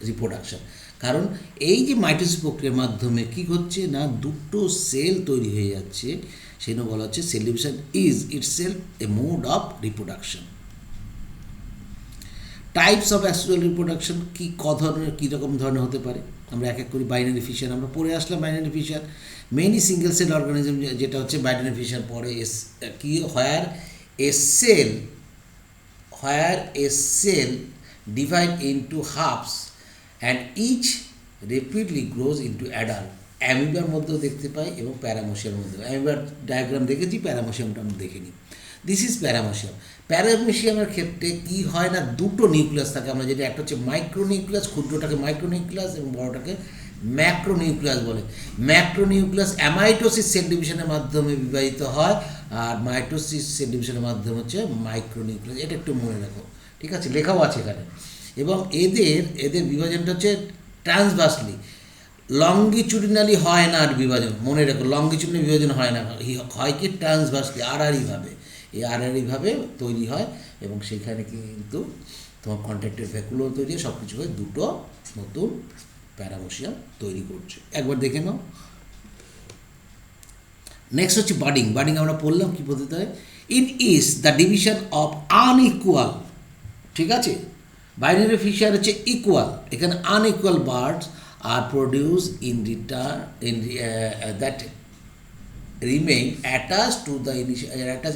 রিপ্রোডাকশন। কারণ এই যে মাইটোসিস প্রক্রিয়ার মাধ্যমে কি হচ্ছে না, দুটো সেল তৈরি হয়ে যাচ্ছে, সেই জন্য বলা হচ্ছে cell division is itself a mode of reproduction. Types of asexual reproduction কী ধরনের, কীরকম ধরনের হতে পারে, আমরা এক এক করি। বাইনারি ফিশন আমরা পড়ে আসলাম, binary fission many single cell organism, যেটা হচ্ছে বাইনারি ফিশন পরে কি, where a cell divide into halves and each rapidly grows into adult, অ্যামিবার মধ্যেও দেখতে পাই এবং প্যারামোশিয়ার মধ্যেও। অ্যামিবার ডায়াগ্রাম দেখেছি, প্যারামোশিয়ামটা আমরা দেখিনি। This is প্যারামোশিয়াম। প্যারামোশিয়ামের ক্ষেত্রে কি হয় না, দুটো নিউক্লিয়াস থাকে, আমরা যেটা একটা হচ্ছে মাইক্রো নিউক্লিয়াস, ক্ষুদ্রটাকে মাইক্রো নিউক্লিয়াস এবং বড়টাকে ম্যাক্রো নিউক্লিয়াস বলে। ম্যাক্রো নিউক্লিয়াস অ্যামাইটোসিস সেল ডিভিশনের মাধ্যমে বিভাজিত হয়, আর মাইটোসিস সেল ডিভিশনের মাধ্যমে হচ্ছে মাইক্রো নিউক্লিয়াস, এটা একটু মনে রাখো, ঠিক আছে, লেখাও আছে এখানে। এবং এদের বিভাজনটা হচ্ছে ট্রান্সভার্সলি, লঙ্গিচুডিনালি হয় না আর বিভাজন, মনে রাখো, লঙ্গিচুডিনালি বিভাজন হয় না, হয় কি ট্রান্সভার্সলি, আড়াআড়িভাবে, এই আড়াআড়িভাবে তৈরি হয়, এবং সেইখানে কিন্তু তোমার কন্ট্রাক্টের ভ্যাকুলো তৈরি হয়, সব কিছু হয়ে দুটো নতুন প্যারামোশিয়াম তৈরি করছে। একবার দেখে নাও। নেক্সট হচ্ছে বার্ডিং। বার্ডিং আমরা পড়লাম কী পদ্ধতি হয়, it is the division of unequal, ঠিক আছে, বাইনারি ফিশার হচ্ছে ইকুয়াল, এখানে unequal birds R produce in return that remain attach to the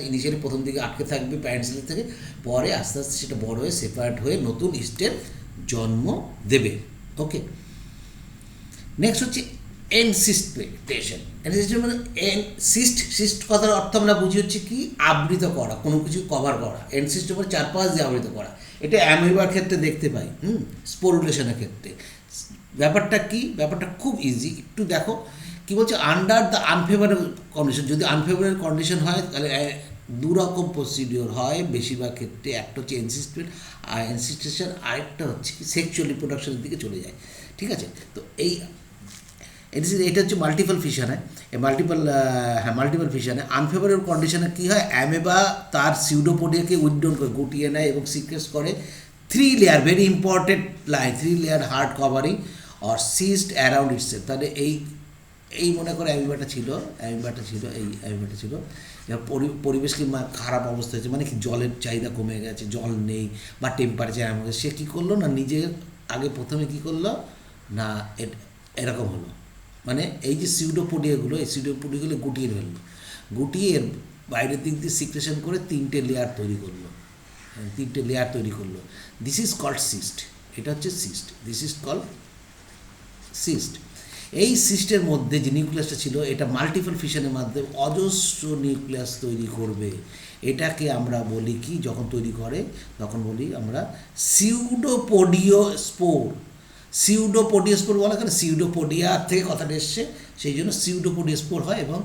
initially প্রথম দিকে আটকে থাকবে প্যারেন্ট সেল থেকে, পরে আস্তে আস্তে সেটা বড় হয়ে সেপারেট হয়ে নতুন ইস্টের জন্ম দেবে। ওকে, নেক্সট হচ্ছে এনসিস্টেশন। এনসিস্টেশন মানে সিস্ট কথার অর্থ আমরা বুঝি হচ্ছে কি, আবৃত করা, কোনো কিছু কভার করা। এনসিস্ট মানে চারপাশ দিয়ে আবৃত করা, এটা অ্যামিবার ক্ষেত্রে দেখতে পাই, স্পোরুলেশনের ক্ষেত্রে। ব্যাপারটা কি, ব্যাপারটা খুব ইজি, একটু দেখো কী বলছে, আন্ডার দ্য আনফেভারেবল কন্ডিশন, যদি আনফেভারেবল কন্ডিশন হয় তাহলে দুরকম প্রসিডিওর হয় বেশিরভাগ ক্ষেত্রে। একটা হচ্ছে এনসিস্টেশন, আরেকটা হচ্ছে কি সেক্সুয়াল রিপ্রোডাকশনের দিকে চলে যায়। ঠিক আছে, তো এটা হচ্ছে মাল্টিপল ফিশনে, মাল্টিপল ফিশনে আনফেভারেবল কন্ডিশনে কী হয়, অ্যামেবা তার সিউডোপোডিয়াকে উইথড্রন করে গুটিয়ে নেয় এবং সিক্রেটস করে 3 layer, very important line, 3 layer hard covering or cyst around itself. তাহলে এই মনে করে অ্যামিবাটা ছিল, এবার পরিবেশ কি খারাপ অবস্থা হয়েছে, মানে কি জলের চাহিদা কমে গেছে, জল নেই বা টেম্পারেচার এমন, সে কী করলো না, নিজের আগে প্রথমে কী করলো না, এরকম হলো, মানে এই যে সিউডোপোডিয়াগুলো, এই সিউডোপোডিয়াগুলো গুটিয়ে ফেললো, গুটিয়ে এর বাইরের দিক দিয়ে সিক্রেশন করে 3টে লেয়ার তৈরি করলো। দিস ইজ কল্ড সিস্ট, এটা হচ্ছে cyst, this is called cyst. এই সিস্টের মধ্যে যে নিউক্লিয়াসটা ছিল, এটা মাল্টিপল ফিশনের মাধ্যমে অজস্র নিউক্লিয়াস তৈরি করবে। এটাকে আমরা বলি কি, যখন তৈরি করে তখন বলি আমরা সিউডোপোডিওস্পোর। সিউডোপোডিওস্পোর বলা কেন, সিউডোপোডিয়া থেকে কথাটা এসছে, সেই জন্য সিউডোপোডিওস্পোর হয়। এবং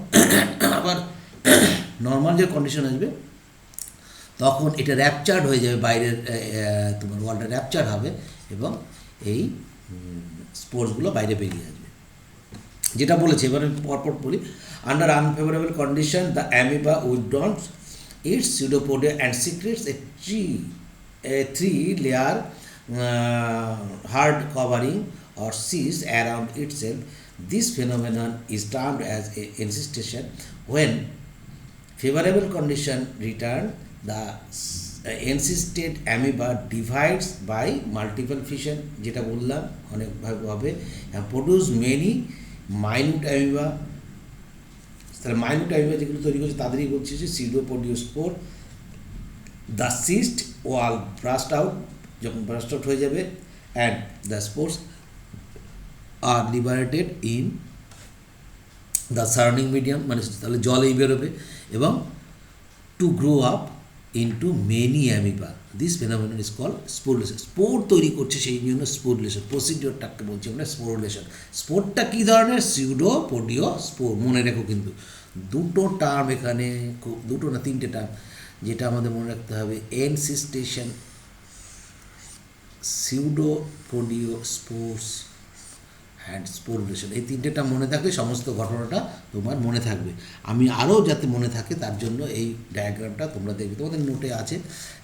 আবার নর্মাল যে কন্ডিশন আসবে তখন এটা র্যাপচার্ড হয়ে যাবে, বাইরের তোমার ওয়ালটা র্যাপচার্ড হবে এবং এই স্পোর্সগুলো বাইরে বেরিয়ে আসবে। যেটা বলেছে এবারে পরপর বলি, under unfavourable condition the amoeba withdraws its pseudopodia and secretes a 3 layer hard covering or cyst around itself. This phenomenon is termed as encystation. When favorable condition return, the encysted amoeba divides by multiple fission, যেটা বললাম অনেকভাবে, and produce many minute amoeba। তাহলে minute amoeba যেগুলো তৈরি করছে তাদেরই বলছে যে pseudopodiospore. The cyst wall burst out, যখন ব্রাস্ট আউট হয়ে যাবে, and the spores are liberated in the surrounding medium, মানে তাহলে জলেই বেরোবে, এবং to grow up into many amoeba. This phenomenon is called sporulation. Spore তৈরি করছে সেই জন্য স্পোরুলেশন, প্রসিডিওরটাকে বলছি আমরা স্পোরুলেশন। স্পোরটা কী ধরনের, সিউডোপোডিওস্পোর। মনে রেখো কিন্তু দুটো টার্ম এখানে, দুটো না 3টে টার্ম যেটা আমাদের মনে রাখতে হবে, এনসিস্টেশন, সিউডোপোডিওস্পোর্স অ্যান্ড স্পোরুলেশন। এই 3টে টার্ম মনে থাকলে সমস্ত ঘটনাটা তোমার মনে থাকবে। আমি আরও যাতে মনে থাকে তার জন্য এই ডায়াগ্রামটা তোমরা দেখবে, তোমাদের নোটে আছে।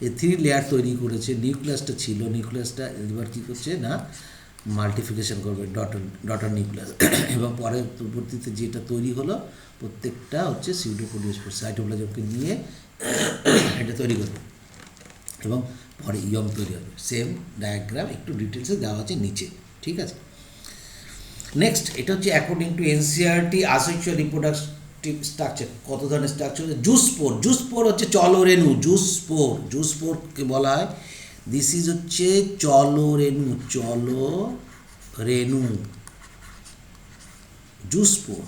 এই 3 লেয়ার তৈরি করেছে, নিউক্লিয়াসটা ছিল, নিউক্লিয়াসটা এবার কী করছে না, মাল্টিফিকেশন করবে, ডটার নিউক্লিয়াস, এবং পরবর্তীতে যেটা তৈরি হলো প্রত্যেকটা হচ্ছে সিউডোপোডিওস্পোর, সাইটোপ্লাজমকে নিয়ে এটা তৈরি করবে এবং পরে ইয়ং তৈরি হবে। সেম ডায়াগ্রাম একটু ডিটেলসে দেওয়া আছে নিচে, ঠিক আছে। নেক্সট, এটা হচ্ছে according to NCERT asexual reproductive structure. কত ধরনের স্ট্রাকচার হচ্ছে, জুস্পোর। জুস্পোর হচ্ছে চলরেণু, জুস্পোরকে বলা হয়, দিস ইজ হচ্ছে চলরেণু, zoospore.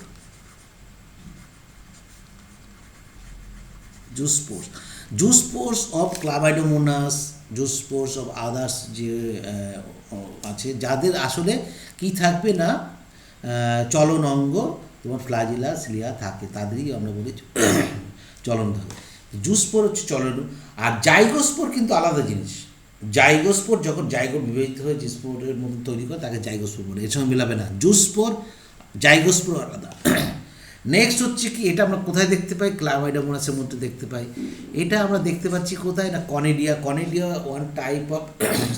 Zoospores of chlamydomonas, zoospores of others যে আছে, যাদের আসলে কি থাকবে না, চলন অঙ্গ তোমার ফ্লাজিলা সিলিয়া থাকে, তাদেরই আমরা বলি চলন থাকে। জুস্পোর হচ্ছে চলন। আর জাইগোস্পোর কিন্তু আলাদা জিনিস। জাইগোস্পোর যখন জাইগোট বিভাজিত হয়ে যে স্পোরের মতো তৈরি করে তাকে জাইগোস্পোর বলে, এর সঙ্গে মেলাবে না। জুস্পোর, জাইগোস্পোর আলাদা। নেক্সট হচ্ছে কি, এটা আমরা কোথায় দেখতে পাই, ক্লামাইডোমোনাসের মধ্যে দেখতে পাই। এটা আমরা দেখতে পাচ্ছি কোথায় না, কনেডিয়া ওয়ান টাইপ অফ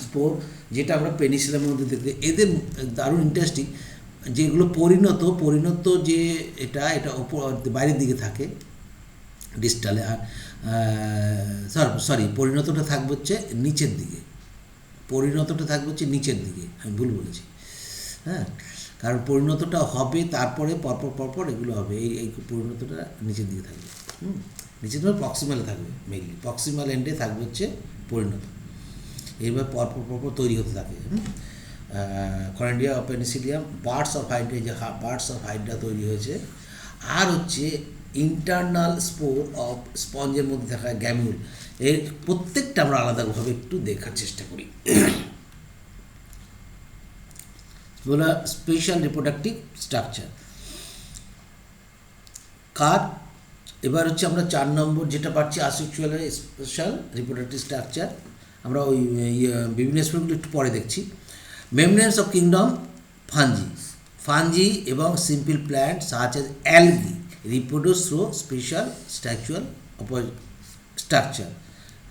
স্পোর, যেটা আমরা পেনিসিলামের মধ্যে দেখতে। এদের দারুণ ইন্টারেস্টিং, যেগুলো পরিণত যে এটা ওপর বাইরের দিকে থাকে ডিস্টালে, আর পরিণতটা থাকবে হচ্ছে নিচের দিকে, আমি ভুল বলেছি, হ্যাঁ, কারণ পরিণতটা হবে তারপরে পরপর এগুলো হবে। এই পরিণতটা নিচের দিকে থাকবে, নিচের দিকে প্রক্সিমালে থাকবে, মেইনলি প্রক্সিমাল এন্ডে থাকবে হচ্ছে পরিণত। এইভাবে পরপর তৈরি হতে থাকে। কনেডিয়া পেনিসিলিয়াম, বার্ডস অফ হাইড্রা, যে বার্ডস অফ হাইড্রা তৈরি হয়েছে। আর হচ্ছে ইন্টারনাল স্পোর অফ স্পঞ্জের মধ্যে থাকা গ্যামিউল। এর প্রত্যেকটা আমরা আলাদাভাবে একটু দেখার চেষ্টা করি। বলা স্পেশাল রিপ্রোডাক্টিভ স্ট্রাকচার। কার এবার হচ্ছে আমরা 4 নম্বর যেটা পাচ্ছি আসেক্সুয়াল স্পেশাল রিপ্রোডাক্টিভ স্ট্রাকচার, আমরা ওই বিভিন্ন স্পেসগুলো একটু পরে দেখছি। Membranes of kingdom fungi, fungi এবং simple plant such as algae reproduce through special structural structure,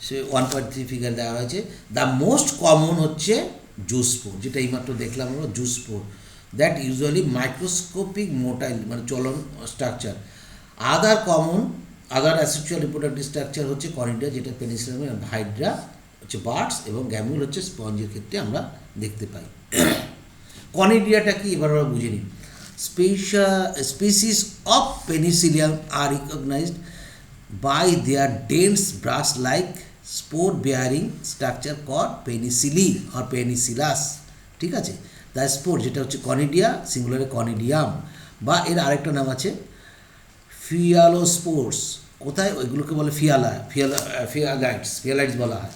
সে 1.3 ফিগার দেওয়া হয়েছে। দ্য মোস্ট কমন হচ্ছে জুসপোর, যেটা এইমাত্র দেখলাম আমরা, zoospore that usually microscopic motile মানে চলন structure. Other asexual reproductive structure হচ্ছে কনিডিয়া, যেটা পেনিসিলিয়াম, হাইড্রা হচ্ছে বার্ডস, এবং গ্যামিউল হচ্ছে স্পঞ্জের ক্ষেত্রে আমরা দেখতে পাই। কনিডিয়াটা কি এবার আমরা বুঝে নিই। Species of penicillium are recognised by their dense brush-like spore-bearing structure called penicilli or penicillus, ঠিক আছে। দ্য স্পোর যেটা হচ্ছে কনিডিয়া, সিঙ্গুলারে কনিডিয়াম, বা এর আরেকটা নাম আছে ফিয়ালোস্পোর্স। কোথায় ওইগুলোকে বলে ফিয়ালাইটস বলা হয়।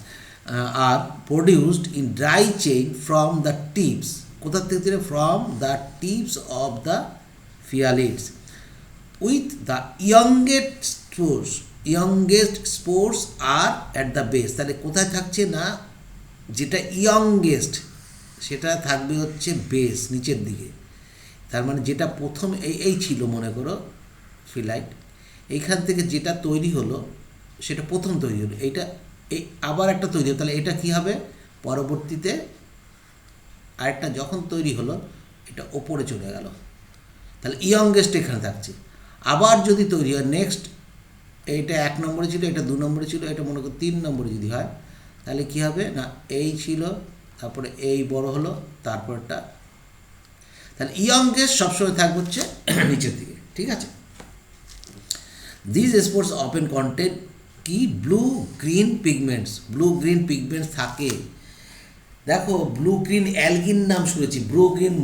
Are produced in dry chain from the tips, কোথা থেকে? From the tips of the phialides with the youngest spores are at the base। তাহলে কোথায় থাকছে না, যেটা ইয়ংগেস্ট সেটা থাকবে হচ্ছে বেস, নিচের দিকে। তার মানে যেটা প্রথম এই ছিল মনে করো ফিলাইট, এইখান থেকে যেটা তৈরি হলো সেটা প্রথম তৈরি হলো, এইটা এই আবার একটা তৈরি হলো, তাহলে এটা কি হবে পরবর্তীতে আরেকটা যখন তৈরি হলো এটা ওপরে চলে গেল, তাহলে ইয়ংগেস্ট এখানে থাকছে। আবার যদি তৈরি হয় নেক্সট, এইটা 1 নম্বরে ছিল, এটা 2 নম্বরে ছিল, এটা মনে করো 3 নম্বরে যদি হয়, তাহলে কি হবে না এই ছিল, তারপরে এই বড় হলো, তারপরটা, তাহলে ইয়ংগেস্ট সবসময় থাকবে হচ্ছে নিচের দিকে, ঠিক আছে। দিস স্পোর্টস অপেন কন্টেন্ট কি ব্লু গ্রিন পিগমেন্টস থাকে। দেখো ব্লু গ্রিন অ্যালগিন নাম শুনেছি, ব্লু গ্রিন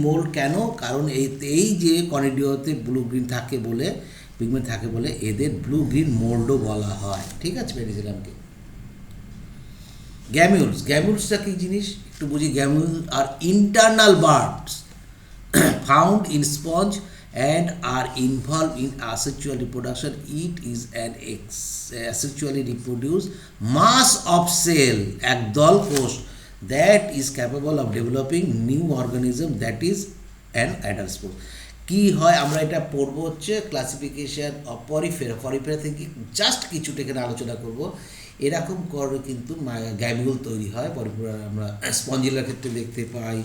মোল্ড কেন? কারণ এই যে কনিডিওতে ব্লু গ্রিন থাকে বলে, পিগমেন্ট থাকে বলে এদের ব্লু গ্রিন মোল্ডও বলা হয়, ঠিক আছে। পেনিসিলিয়ামকে। গ্যামিউলসটা কি জিনিস একটু বুঝি। Gemmule are internal buds found in sponge and are involved in asexual reproduction. It is an asexually reproduced mass of cell, একদল কোষ, that is capable of developing new organism, that is an adult spore. কি হয় আমরা এটা পড়বো হচ্ছে classification of Porifera থেকে just কিছুটা এখানে আলোচনা করব। এরকম করে কিন্তু গ্যামিউল তৈরি হয় পরিফেরা, আমরা স্পঞ্জিলার ক্ষেত্রে দেখতে পাই,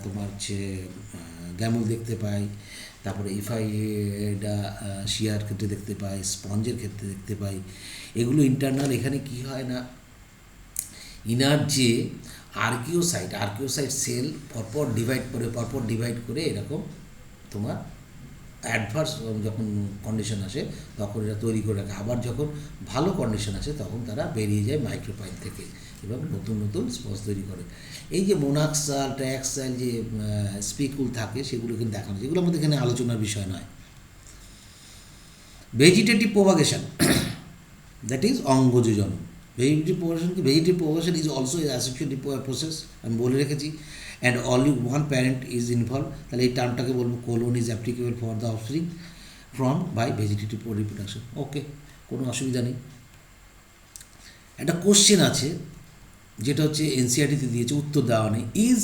তোমার হচ্ছে গ্যামিউল দেখতে পাই, তারপরে ইফাইডা শিয়ার ক্ষেত্রে দেখতে পাই, স্পঞ্জের ক্ষেত্রে দেখতে পাই। এগুলো ইন্টারনাল। এখানে কি হয় না, ইনার যে আর্কিওসাইট সেল পরপর ডিভাইড করে এরকম তোমার অ্যাডভার্স যখন কন্ডিশন আসে তখন এরা তৈরি করে রাখে, আবার যখন ভালো কন্ডিশন আসে তখন তারা বেরিয়ে যায় মাইক্রোপাইল থেকে এবং নতুন স্পঞ্জ তৈরি করে। এই যে মোনাক্সাল, ট্র্যাক্সাল যে স্পিকুল থাকে সেগুলো কিন্তু দেখানো, যেগুলো আমাদের এখানে আলোচনার বিষয় নয়। ভেজিটেটিভ প্রোপাগেশন, দ্যাট ইজ অঙ্গজজন। Vegetative propagation is also asexual process, আমি বলে রেখেছি। And only one parent is involve, তাহলে এই টার্মটাকে বলবো clone is applicable for the offspring from by vegetative reproduction. Okay, কোনো অসুবিধা নেই। একটা কোশ্চেন আছে যেটা হচ্ছে এনসিআরটিতে দিয়েছে, উত্তর দেওয়া নেই। Is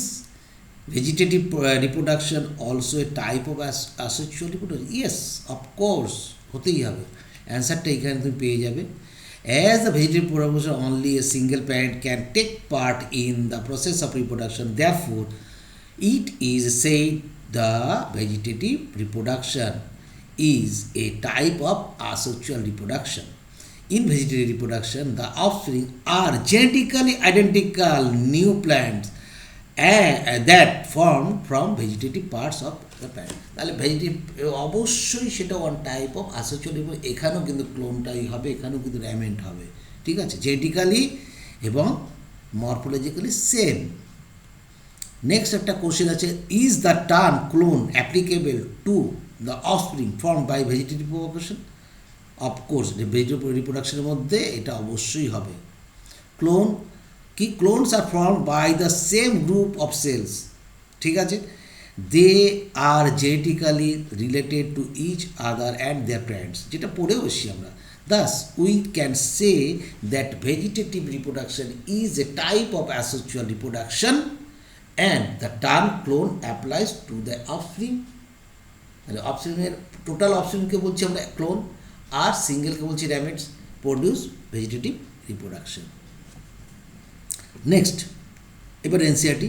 vegetative reproduction also a type of asexual reproduction? Yes, of course, হতেই হবে। অ্যান্সারটা এখানে তুমি পেয়ে যাবে। As the vegetative reproduction, only a single parent can take part in the process of reproduction. Therefore, it is said the vegetative reproduction is a type of asexual reproduction. In vegetative reproduction, the offspring are genetically identical new plants that form from vegetative parts of the plant. তাহলে vegetative অবশ্যই সেটা one type of asexual, এখানেও কিন্তু ক্লোনটাই হবে, এখানেও কিন্তু র্যামেন্ট হবে, ঠিক আছে, জেনেটিক্যালি এবং মরফোলজিক্যালি সেম। নেক্সট একটা কোশ্চেন আছে, is the term clone applicable to the offspring form by vegetative propagation? Of course, vegetative রিপ্রোডাকশনের মধ্যে এটা অবশ্যই হবে। ক্লোন কি? Clones are form by the same group of cells, ঠিক আছে। They are genetically related to each other and their parents, যেটা পড়েও এসছি আমরা। Thus, we can say that vegetative reproduction is a type of asexual reproduction and the term clone applies to the offspring. তাহলে অপশনের total অপশনকে বলছি আমরা clone, আর সিঙ্গেলকে বলছি ramets produce vegetative reproduction. Next, এবার NCERT,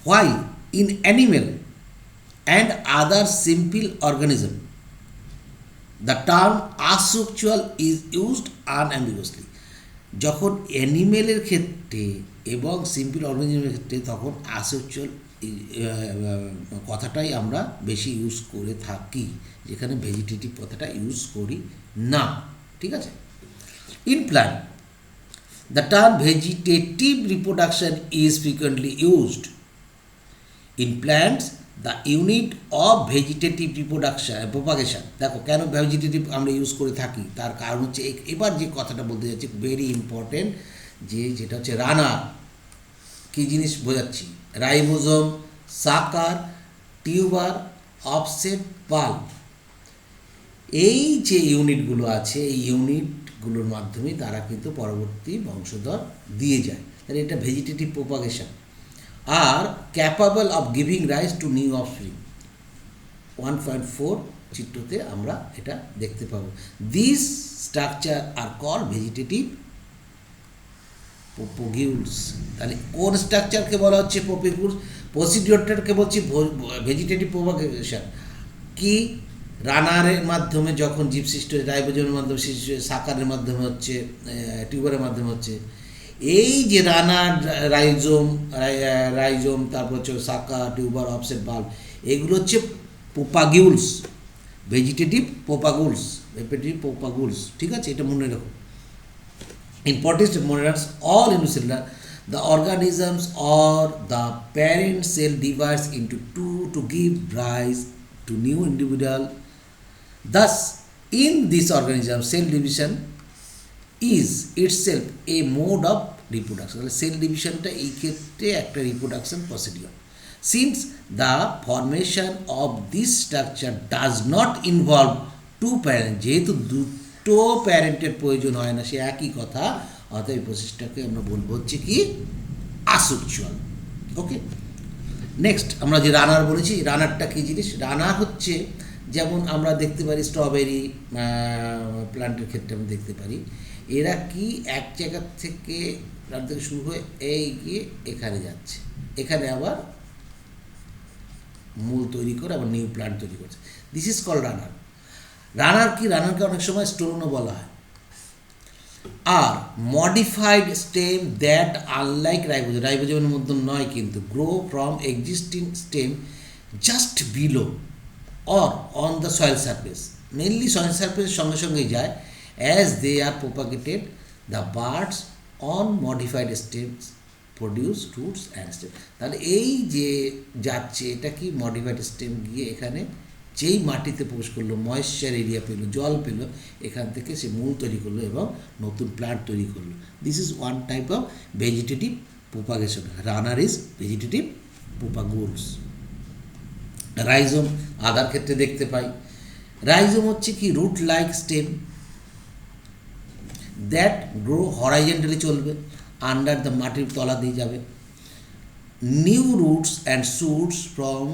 why in animal and other simple organism the term asexual is used unambiguously. যখন অ্যানিমেলের ক্ষেত্রে এবং সিম্পল অর্গানিজমের ক্ষেত্রে তখন আসেক্সুয়াল কথাটাই আমরা বেশি ইউজ করে থাকি, যেখানে ভেজিটেটিভ কথাটা ইউজ করি না। ঠিক আছে। In plant the term vegetative reproduction is frequently used. In plants the unit of vegetative reproduction propagation, দেখো কেন ভেজিটেটিভ আমরা ইউজ করে থাকি, তার কারণ হচ্ছে এবার যে কথাটা বলতে যাচ্ছি ভেরি ইম্পর্টেন্ট, যেটা হচ্ছে রানার। কী জিনিস বোঝাচ্ছি, রাইবোজোম, সাকার, টিউবার, অফসেট বাল্ব, এই যে ইউনিটগুলো আছে এই ইউনিটগুলোর মাধ্যমে তারা কিন্তু পরবর্তী বংশধর দিয়ে যায়। তাহলে এটা vegetative propagation. Are capable of giving rise to new offspring, 1.4 চিত্রতে আমরা এটা দেখতে পাবো। This structure are call vegetative propagules. তাহলে কোন স্ট্রাকচারকে বলা হচ্ছে প্রোপাগিউলস, প্রসিডিওরটাকে বলছি ভেজিটেটিভ প্রোপাগেশন। কি রানারের মাধ্যমে যখন জীব সৃষ্টি হচ্ছে, রাইবোজোমের মাধ্যমে সৃষ্টি হচ্ছে, সাকারের মাধ্যমে হচ্ছে, টিউবারের মাধ্যমে হচ্ছে। এই যে রানার, রাইজোম তারপর হচ্ছে সাকার, টিউবার, অফসেট বাল্ব, এগুলো হচ্ছে প্রোপাগিউলস, ভেজিটেটিভ প্রোপাগিউলস, ঠিক আছে, এটা মনে রাখো। Important মনে রাখস, all unicellular the organisms or the parent cell divides into two to give rise to new individual. Thus, in this organism, cell division is itself a mode of reproduction. Cell ডিভিশনটা এই ক্ষেত্রে একটা reproduction procedure. Since the formation of this structure does not involve two parents, যেহেতু দুটো প্যারেন্টের প্রয়োজন হয় না, সে একই কথা, অর্থাৎ এই প্রসেসটাকে আমরা বলবো হচ্ছে কি আসেক্সুয়াল। ওকে, নেক্সট আমরা যে রানার বলেছি, রানারটা কী জিনিস, রানার হচ্ছে যেমন আমরা দেখতে পারি স্ট্রবেরি প্লান্টের ক্ষেত্রে আমরা দেখতে পারি, এরা কি এক জায়গা থেকে প্লান্ট থেকে শুরু হয়ে এই গিয়ে এখানে যাচ্ছে, এখানে আবার মূল তৈরি করে আবার নিউ প্লান্ট তৈরি করছে। This is call runner. Runner কি, রানারকে অনেক সময় স্টোনও বলা হয়। Are modified stem that unlike rhizome, রাইবোজোমের মধ্যে নয় কিন্তু, grow from existing stem just below or on the soil surface, mainly soil সারফেসের সঙ্গে সঙ্গেই যায়, as they are propagated the buds on modified stems produce roots and stem. তাহলে এই যে যাচ্ছে এটা কি মডিফাইড স্টেম গিয়ে এখানে যেই মাটিতে প্রবেশ করলো, ময়েশ্চার এরিয়া পেলো, জল পেলো, এখান থেকে সে মূল তৈরি করলো এবং নতুন প্লান্ট তৈরি করলো। This is one type of vegetative propagation. Runner is vegetative propagules. Rhizome other ক্ষেত্রে দেখতে পাই। রাইজোম হচ্ছে কি root like stem that grow horizontally, চলবে আন্ডার দ্য, মাটির তলা দিয়ে যাবে। New roots and shoots from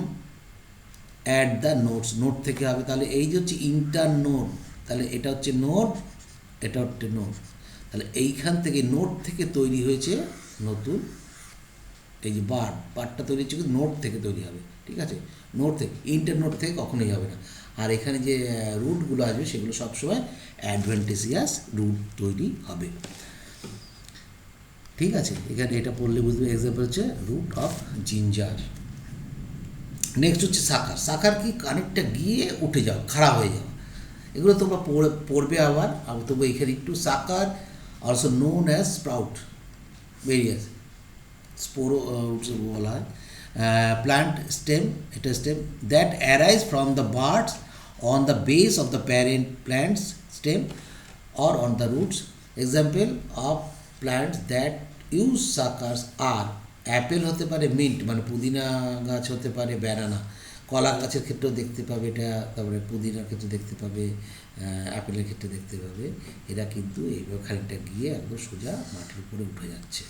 at the nodes, node থেকে হবে। তাহলে এই যে হচ্ছে ইন্টার নোট, তাহলে এটা হচ্ছে নোট, এটা হচ্ছে নোট, তাহলে এইখান থেকে নোট থেকে তৈরি হয়েছে নতুন এই যে বার্ডটা তৈরি হচ্ছে কিন্তু নোট থেকে তৈরি হবে। ঠিক আছে, নোট থেকে, ইন্টার নোট থেকে কখনোই হবে না। আর এখানে যে রুটগুলো আসবে সেগুলো সবসময় অ্যাডভেন্টেজিয়াস রুট তৈরি হবে। ঠিক আছে, এখানে এটা পড়লে বুঝবে। এক্সাম্পল হচ্ছে রুট অফ জিঞ্জার। নেক্সট হচ্ছে সাকার। সাকার কি, কানেকটা গিয়ে উঠে যাও, খারাপ হয়ে যাওয়া, এগুলো তোমরা পড়বে আবার। তবু এখানে একটু, sucker also known as sprout, various স্পোরো বলা হয়। প্লান্ট স্টেম, এটা stem that arise from the buds on the base of the parent plant's stem or on the roots. Example of plants that use suckers are apple হতে পারে mint, মানে পুদিনা গাছ হতে পারে ব্যানানা, কলা গাছের ক্ষেত্রেও দেখতে পাবে এটা, তারপরে পুদিনার ক্ষেত্রে দেখতে পাবে, অ্যাপেলের ক্ষেত্রে দেখতে পাবে। এরা কিন্তু এইভাবে খানিকটা গিয়ে একদম সোজা মাটির উপরে উঠে যাচ্ছে।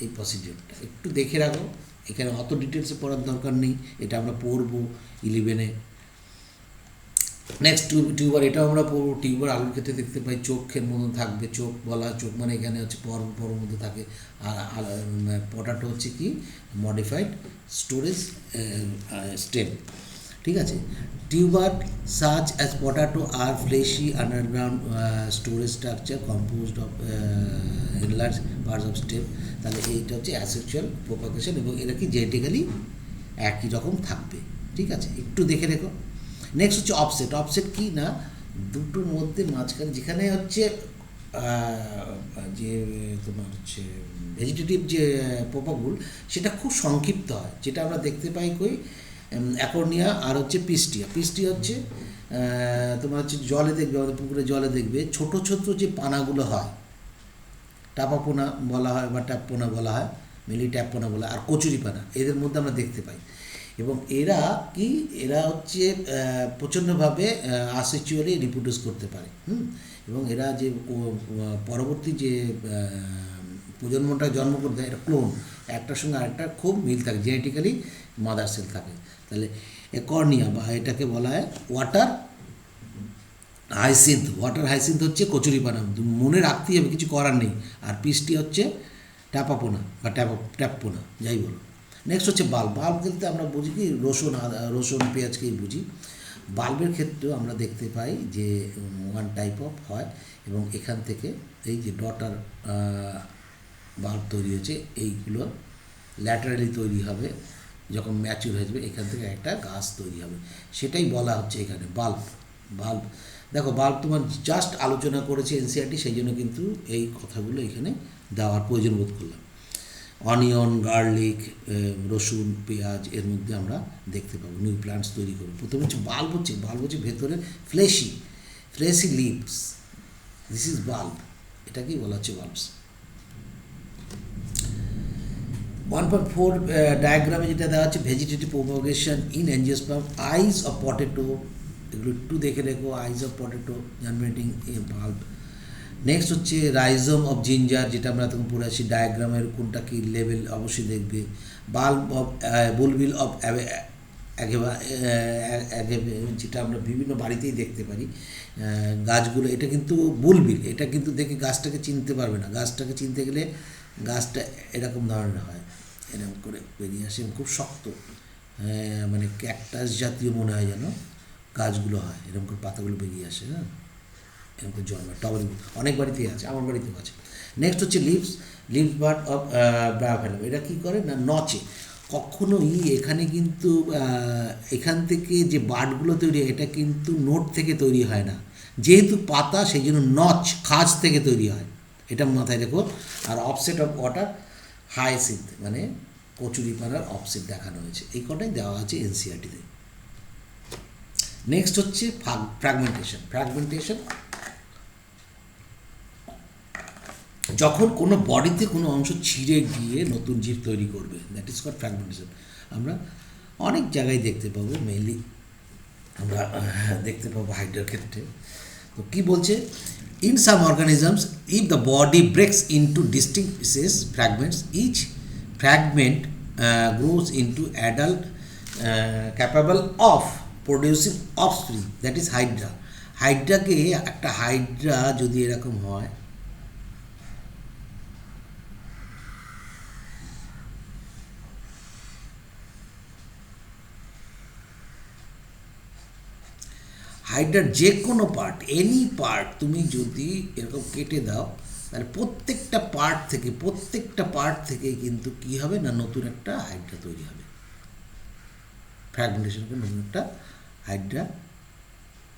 এই প্রসিডিওরটা একটু দেখে রাখো, এখানে অত ডিটেলসে পড়ার দরকার নেই, এটা আমরা পড়বো 11-এ। নেক্সট টিউবার, এটাও আমরা পড়বো। টিউবার আলুর ক্ষেত্রে দেখতে পাই চোখের মতন থাকবে, চোখ বলা, চোখ মানে এখানে হচ্ছে পর মধ্যে থাকে। আর পটাটো হচ্ছে কি মডিফাইড স্টোরেজ স্টেম, ঠিক আছে। Tuber such as potato are fleshy underground storage structure composed of enlarge parts of stem. তাহলে এইটা হচ্ছে অ্যাসেক্সুয়াল প্রোপাগেশন, এবং এরা কি জেনেটিক্যালি একই রকম থাকবে, ঠিক আছে, একটু দেখে রেখো। নেক্সট হচ্ছে অফসেট। অফসেট কি না, দুটোর মধ্যে মাঝখানে যেখানে হচ্ছে যে তোমার হচ্ছে ভেজিটেটিভ যে প্রোপাগুল, সেটা খুব সংক্ষিপ্ত হয়, যেটা আমরা দেখতে পাই কই অ্যাকর্নিয়া আর হচ্ছে পিস্টিয়া। পিস্টিয়া হচ্ছে তোমার হচ্ছে জলে দেখবে, আমাদের পুকুরে জলে দেখবে ছোট ছোট যে পানাগুলো হয়, টাপাপোনা বলা হয় বা ট্যাপপোনা বলা হয়, মেনলি ট্যাপপোনা বলা হয়, আর কচুরিপানা, এদের মধ্যে আমরা দেখতে পাই। এবং এরা কি, এরা হচ্ছে প্রচণ্ডভাবে আসেচুয়ালি রিপ্রোডিউস করতে পারে, এবং এরা যে পরবর্তী যে প্রজন্মটা জন্ম করতে হয়, এটা ক্লোন, একটার সঙ্গে আরেকটা খুব মিল থাকে, জেনেটিক্যালি মাদার সেল থাকে। তাহলে কর্নিয়া বা এটাকে বলা হয় ওয়াটার হাইসিন্থ। ওয়াটার হাইসিন্থ হচ্ছে কচুরিপানা, মনে রাখতেই হবে, কিছু করার নেই। আর পিসটি হচ্ছে ট্যাপাপোনা বা ট্যাপপোনা, যাই বলো। নেক্সট হচ্ছে বাল্ব। বাল্ব বলতে আমরা বুঝি কি রসুন পেঁয়াজকেই বুঝি। বাল্বের ক্ষেত্রেও আমরা দেখতে পাই যে ওয়ান টাইপ অফ হয়, এবং এখান থেকে এই যে ডটার বাল্ব তৈরি হয়েছে, এইগুলো ল্যাটারালি তৈরি হবে, যখন ম্যাচিউর হয়ে যাবে এখান থেকে একটা গাছ তৈরি হবে, সেটাই বলা হচ্ছে এখানে বাল্ব। বাল্ব দেখো, বাল্ব তোমার জাস্ট আলোচনা করেছে এনসিইআরটি, সেই জন্য কিন্তু এই কথাগুলো এখানে দেওয়ার প্রয়োজন বোধ করলাম। অনিয়ন, গার্লিক, রসুন, পেঁয়াজ, এর মধ্যে আমরা দেখতে পাবো নিউ প্লান্টস তৈরি করবো। প্রথমে হচ্ছে বাল্ব হচ্ছে ভেতরে fleshy leaves, this is bulb, এটাকেই বলা হচ্ছে বাল্বস। 1.4 ডায়াগ্রামে যেটা দেওয়া হচ্ছে vegetative propagation in angiosperm, eyes of potato, এগুলো একটু দেখে রেখো, eyes of potato germinating a bulb. Next হচ্ছে রাইজোম অফ জিঞ্জার, যেটা আমরা তখন পড়ে আসি, ডায়াগ্রামের কোনটা কি লেভেল অবশ্যই দেখবে। বাল্ব অফ বুলবিল অফ যেটা আমরা বিভিন্ন বাড়িতেই দেখতে পারি গাছগুলো, এটা কিন্তু বুলবিল, এটা কিন্তু দেখে গাছটাকে চিনতে পারবে না। গাছটাকে চিনতে গেলে গাছটা এরকম ধরনের হয়, এরকম করে বেরিয়ে আসে, খুব শক্ত, মানে ক্যাকটাস জাতীয় মনে হয় যেন গাছগুলো হয়, এরকম করে পাতাগুলো বেরিয়ে আসে, হ্যাঁ, এরকম করে জন্মায় টবের মধ্যে, অনেক বাড়িতেই আছে, আমার বাড়িতেও আছে। নেক্সট হচ্ছে লিভস বার্ড অফ ব্রায়োফাইলাম, এটা কী করে না, নচে কখনোই। এখানে কিন্তু এখান থেকে যে বার্ডগুলো তৈরি হয়, এটা কিন্তু নোট থেকে তৈরি হয় না, যেহেতু পাতা, সেই জন্য খাজ থেকে তৈরি হয়, এটা মাথায় রেখো। আর অফসেট অফ ওয়াটার হাইসিন্থ, মানে কচুরিপানার অফসেট দেখানো হয়েছে, এই কটাই দেওয়া আছে এনসিইআরটিতে। নেক্সট হচ্ছে ফ্র্যাগমেন্টেশন, যখন কোনো বডিতে কোনো অংশ ছিঁড়ে গিয়ে নতুন জীব তৈরি করবে, দ্যাট ইজ কল্ড ফ্র্যাগমেন্টেশন। আমরা অনেক জায়গায় দেখতে পাবো, মেইনলি আমরা দেখতে পাবো হাইড্রার ক্ষেত্রে। তো কী বলছে, in some organisms if the body breaks into distinct pieces fragments, each fragment grows into adult capable of producing offspring, that is hydra. হাইড্রাকে, একটা হাইড্রা যদি এরকম হয়, হাইড্রার যে কোনো পার্ট, এনি পার্ট তুমি যদি এরকম কেটে দাও, তাহলে প্রত্যেকটা পার্ট থেকে কিন্তু কী হবে না, নতুন একটা হাইড্রা তৈরি হবে, ফ্র্যাগমেন্টেশন করে নতুন একটা হাইড্রা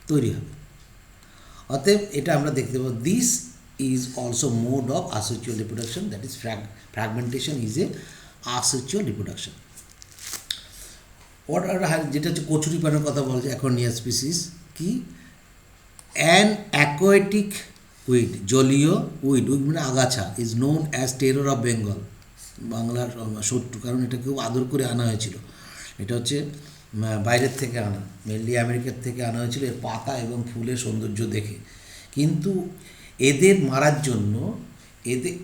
তৈরি হবে। অতএব এটা আমরা দেখতে পাবো, this is also mode of asexual reproduction, that is fragmentation is a asexual reproduction. যেটা হচ্ছে কচুরিপানার কথা বলছে, অ্যাকর্নিয়া স্পিসিস কি, অ্যান অ্যাকোয়াটিক উইড, জলীয় উইড মানে আগাছা, is known as terror of Bengal, বাংলার শত্রু, কারণ এটা খুব আদর করে আনা হয়েছিল। এটা হচ্ছে বাইরের থেকে আনা, মেনলি আমেরিকার থেকে আনা হয়েছিল এর পাতা এবং ফুলের সৌন্দর্য দেখে। কিন্তু এদের মারার জন্য এদের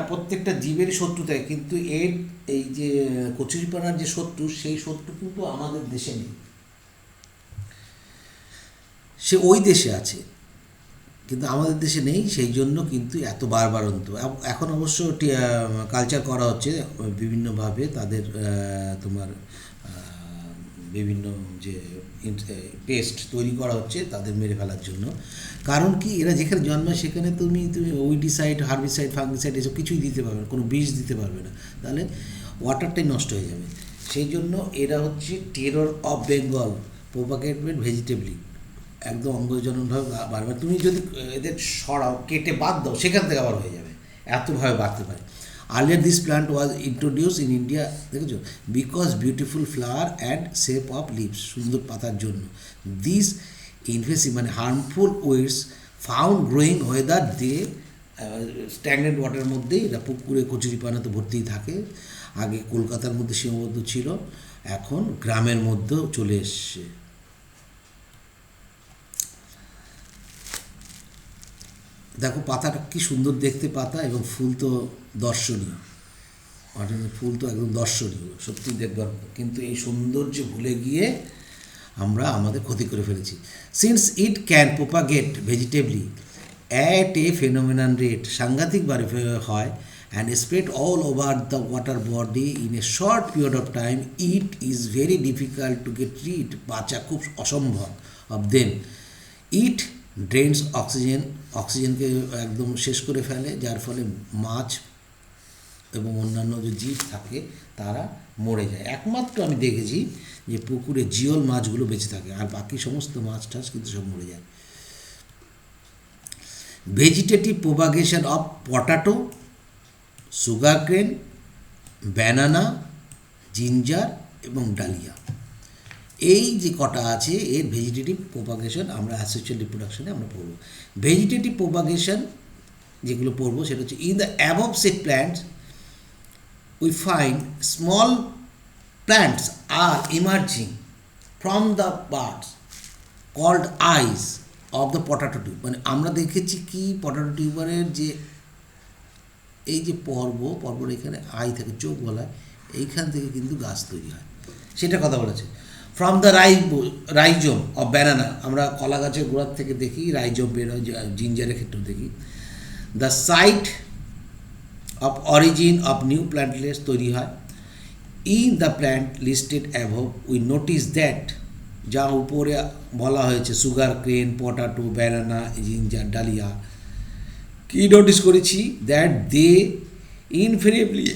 প্রত্যেকটা জীবেরই শত্রু থাকে, কিন্তু এর এই যে কচুরিপানার যে শত্রু, সেই শত্রু কিন্তু আমাদের দেশে নেই, সে ওই দেশে আছে, কিন্তু আমাদের দেশে নেই। সেই জন্য কিন্তু এত বারবারন্ত। এখন অবশ্য কালচার করা হচ্ছে বিভিন্নভাবে, তাদের তোমার বিভিন্ন যে পেস্ট তৈরি করা হচ্ছে তাদের মেরে ফেলার জন্য। কারণ কি, এরা যেখানে জন্মায় সেখানে তুমি ওইডিসাইড, হার্বিসাইড, ফাঙ্গিসাইড এসব কিছুই দিতে পারবে না, কোনো বিষ দিতে পারবে না, তাহলে ওয়াটারটাই নষ্ট হয়ে যাবে। সেই জন্য এরা হচ্ছে টেরর অফ বেঙ্গল, প্রোপাগেটেড ভেজিটেবলি, একদম অঙ্গজননভাবে বারবার। তুমি যদি এদের সরাও, কেটে বাদ দাও, সেখান থেকে আবার হয়ে যাবে, এতভাবে বাড়তে পারে। Earlier this plant was introduce in India, দেখেছো, because beautiful flower and shape of leaves, সুন্দর পাতার জন্য। দিস ইনভেসিভ মানে harmful weeds found growing whether they stagnant ওয়াটারের মধ্যেই, এরা পুকুরে কচুরিপানাতে ভর্তিই থাকে। আগে কলকাতার মধ্যে সীমাবদ্ধ ছিল, এখন গ্রামের মধ্যেও চলে এসছে। দেখো পাতাটা কি সুন্দর দেখতে, পাতা এবং ফুল তো দর্শনীয়, ফুল তো একদম দর্শনীয়, সত্যি দেখবার মতো। কিন্তু এই সৌন্দর্য ভুলে গিয়ে আমরা আমাদের ক্ষতি করে ফেলেছি। Since it can propagate vegetably at a phenomenal rate, সাংঘাতিকভাবে হয়, and spread all over the water body in a short period of time, it is very difficult to get rid, বাঁচা খুব অসম্ভব অফ দেম। ইট ড্রেন্স অক্সিজেনকে একদম শেষ করে ফেলে, যার ফলে মাছ এবং অন্যান্য যে জীব থাকে তারা মরে যায়। একমাত্র আমি দেখেছি যে পুকুরে জিওল মাছগুলো বেঁচে থাকে, আর বাকি সমস্ত মাছ টাছ কিন্তু সব মরে যায়। Vegetative propagation of potato, sugar cane, banana, ginger এবং ডালিয়া, এই যে কটা আছে এর ভেজিটেটিভ প্রোপাগেশন আমরা অ্যাসেক্সুয়াল রিপ্রোডাকশনে আমরা পড়ব। ভেজিটেটিভ প্রোপাগেশন যেগুলো পড়বো সেটা হচ্ছে, in the above said plants we find small plants are emerging from the buds called eyes of the potato tube. মানে আমরা দেখেছি কি, পটাটো টিউবারের যে এই যে পর্বর এখানে আই থাকে, চোখ বলা, এইখান থেকে কিন্তু গাছ তৈরি হয়, সেটা কথা বলেছে। From the rhizome of banana, আমরা কলা গাছের গোড়ার থেকে দেখি রাইজোম বেরোয়, জিঞ্জারের ক্ষেত্রেও দেখি। The site of origin of new plantlets তৈরি হয়। In the plant listed above we notice that, যা উপরে বলা হয়েছে, sugar cane, potato, banana, ginger, dahlia, কি নোটিস করেছি, that they invariably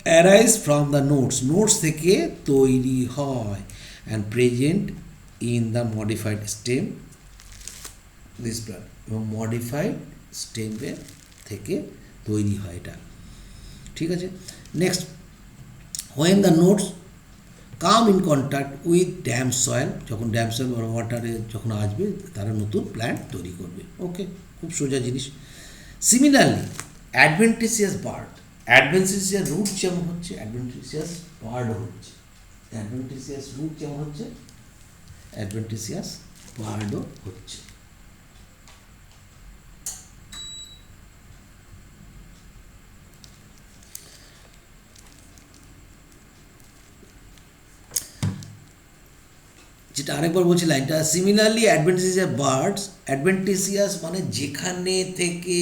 arise from the nodes থেকে তৈরি হয়, and present in the modified stem this plant, এবং মডিফাইড স্টেমের থেকে তৈরি হয় এটা, ঠিক আছে। Next, when the nodes come in contact with damp soil, যখন ড্যাম্প সয়েল ওয়াটারে যখন আসবে তারা নতুন প্ল্যান্ট তৈরি করবে। ওকে, খুব সোজা জিনিস। সিমিলারলি অ্যাডভেন্টিসিয়াস বার্ড, অ্যাডভেন্টিসিয়াস রুট যেমন হচ্ছে, অ্যাডভেন্টিসিয়াস বার্ডও হচ্ছে। অ্যাডভেন্টিসিয়াস রুট যেমন হচ্ছে, অ্যাডভেন্টিসিয়াস বার্ডও হচ্ছে। যেটা আরেকবার বলছি লাইনটা, সিমিলারলি অ্যাডভেন্টিসিয়াস বার্ডস, অ্যাডভেন্টিসিয়াস মানে যেখানে থেকে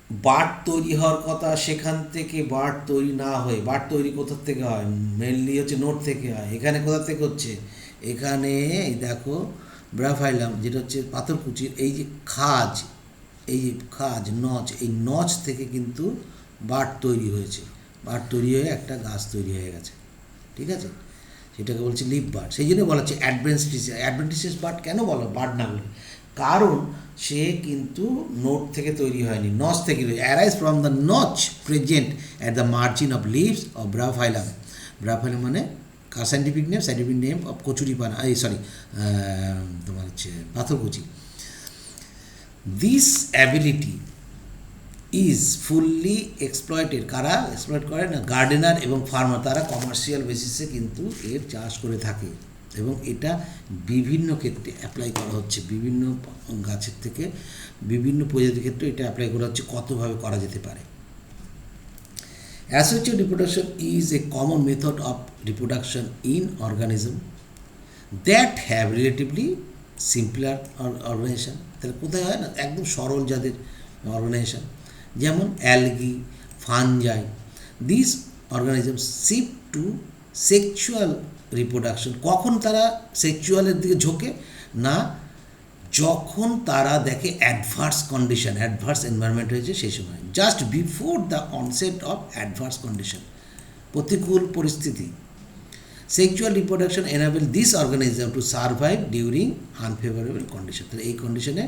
বার্ড তৈরি হওয়ার কথা সেখান থেকে বার্ড তৈরি না হয়ে, বার্ড তৈরি কোথার থেকে হয়, মেনলি হচ্ছে নোট থেকে হয়। এখানে কোথা থেকে হচ্ছে, এখানে এই দেখো ব্রাফাইলাম, যেটা হচ্ছে পাথরকুচির এই যে খাজ, এই যে খাজ নচ, এই নচ থেকে কিন্তু বার্ড তৈরি হয়েছে, বার্ড তৈরি হয়ে একটা গাছ তৈরি হয়ে গেছে, ঠিক আছে, সেটাকে বলছে লিভ বার্ড। সেই জন্য বলা হচ্ছে অ্যাডভেন্টিসিয়াস বার্ড। কেন বলো বার্ড না বলে, কারণ সে কিন্তু নোট থেকে তৈরি হয়নি, নচ থেকে তৈরি, arise from the notch present at the margin of leaves of Bryophyllum. Bryophyllum মানে সাইন্টিফিক নেম অফ কচুরিপানা, তোমার হচ্ছে পাথরকুচি। This ability is fully exploited, কারা এক্সপ্লয়েট করে না, গার্ডেনার এবং ফার্মার, তারা কমার্শিয়াল বেসিসে কিন্তু এর চাষ করে থাকে এবং এটা বিভিন্ন ক্ষেত্রে অ্যাপ্লাই করা হচ্ছে, বিভিন্ন গাছের থেকে বিভিন্ন প্রজাতির ক্ষেত্রে এটা অ্যাপ্লাই করা হচ্ছে, কতভাবে করা যেতে পারে। Asexual reproduction is a common method of reproduction in organism that have relatively simpler organisation. তাহলে কোথায় হয় না, একদম সরল যাদের অর্গানাইজেশন, যেমন algae, fungi, this organism shift to sexual reproduction. কখন তারা সেক্সুয়ালের দিকে ঝোঁকে না, যখন তারা দেখে অ্যাডভার্স কন্ডিশন, অ্যাডভার্স এনভায়রনমেন্ট হয়েছে সেই সময়, just before the onset of adverse condition, প্রতিকূল পরিস্থিতি। Sexual reproduction enable this organism to survive during unfavourable condition. তাহলে এই কন্ডিশনে,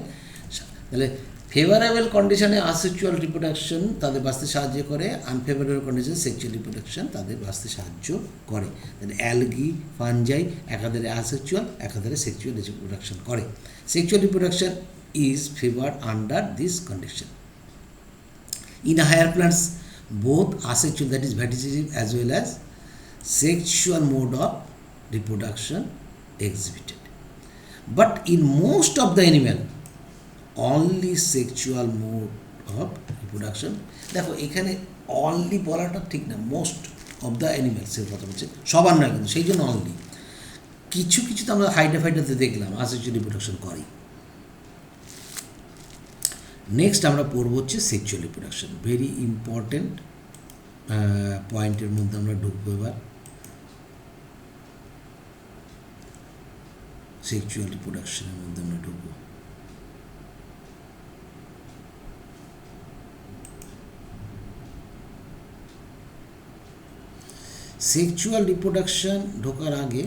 তাহলে ফেভারেবল কন্ডিশনে আসেক্সুয়াল রিপ্রোডাকশন তাদের বাঁচতে সাহায্য করে, আনফেভারেবল কন্ডিশনে সেক্সুয়াল রিপ্রোডাকশন তাদের বাঁচতে সাহায্য করে। তাহলে অ্যালগি, ফানজাই একাধারে আসেক্সুয়াল একাধারে সেক্সুয়াল রিপ্রোডাকশন করে। Sexual reproduction is favoured under this condition. In higher plants both asexual, that is verticillum, as well as sexual mode of reproduction exhibited, but in most of the animal only sexual mode of reproduction। দেখো এখানে only বলাটা ঠিক না, most of the অ্যানিমেলসের কথা বলছে, সবার নয় কিন্তু, সেই জন্য অনলি। কিছু কিছু তো আমরা হাইড্রাফাইটাতে দেখলাম আসেক্সুয়াল রিপ্রোডাকশন করে। নেক্সট আমরা পড়বো হচ্ছে সেক্সুয়াল রিপ্রোডাকশন, ভেরি ইম্পর্টেন্ট পয়েন্টের মধ্যে আমরা ঢুকবো এবার। সেক্সুয়াল রিপ্রোডাকশনের মধ্যে আমরা ঢুকবো। সেক্সুয়াল রিপ্রোডাকশন ঢোকার আগে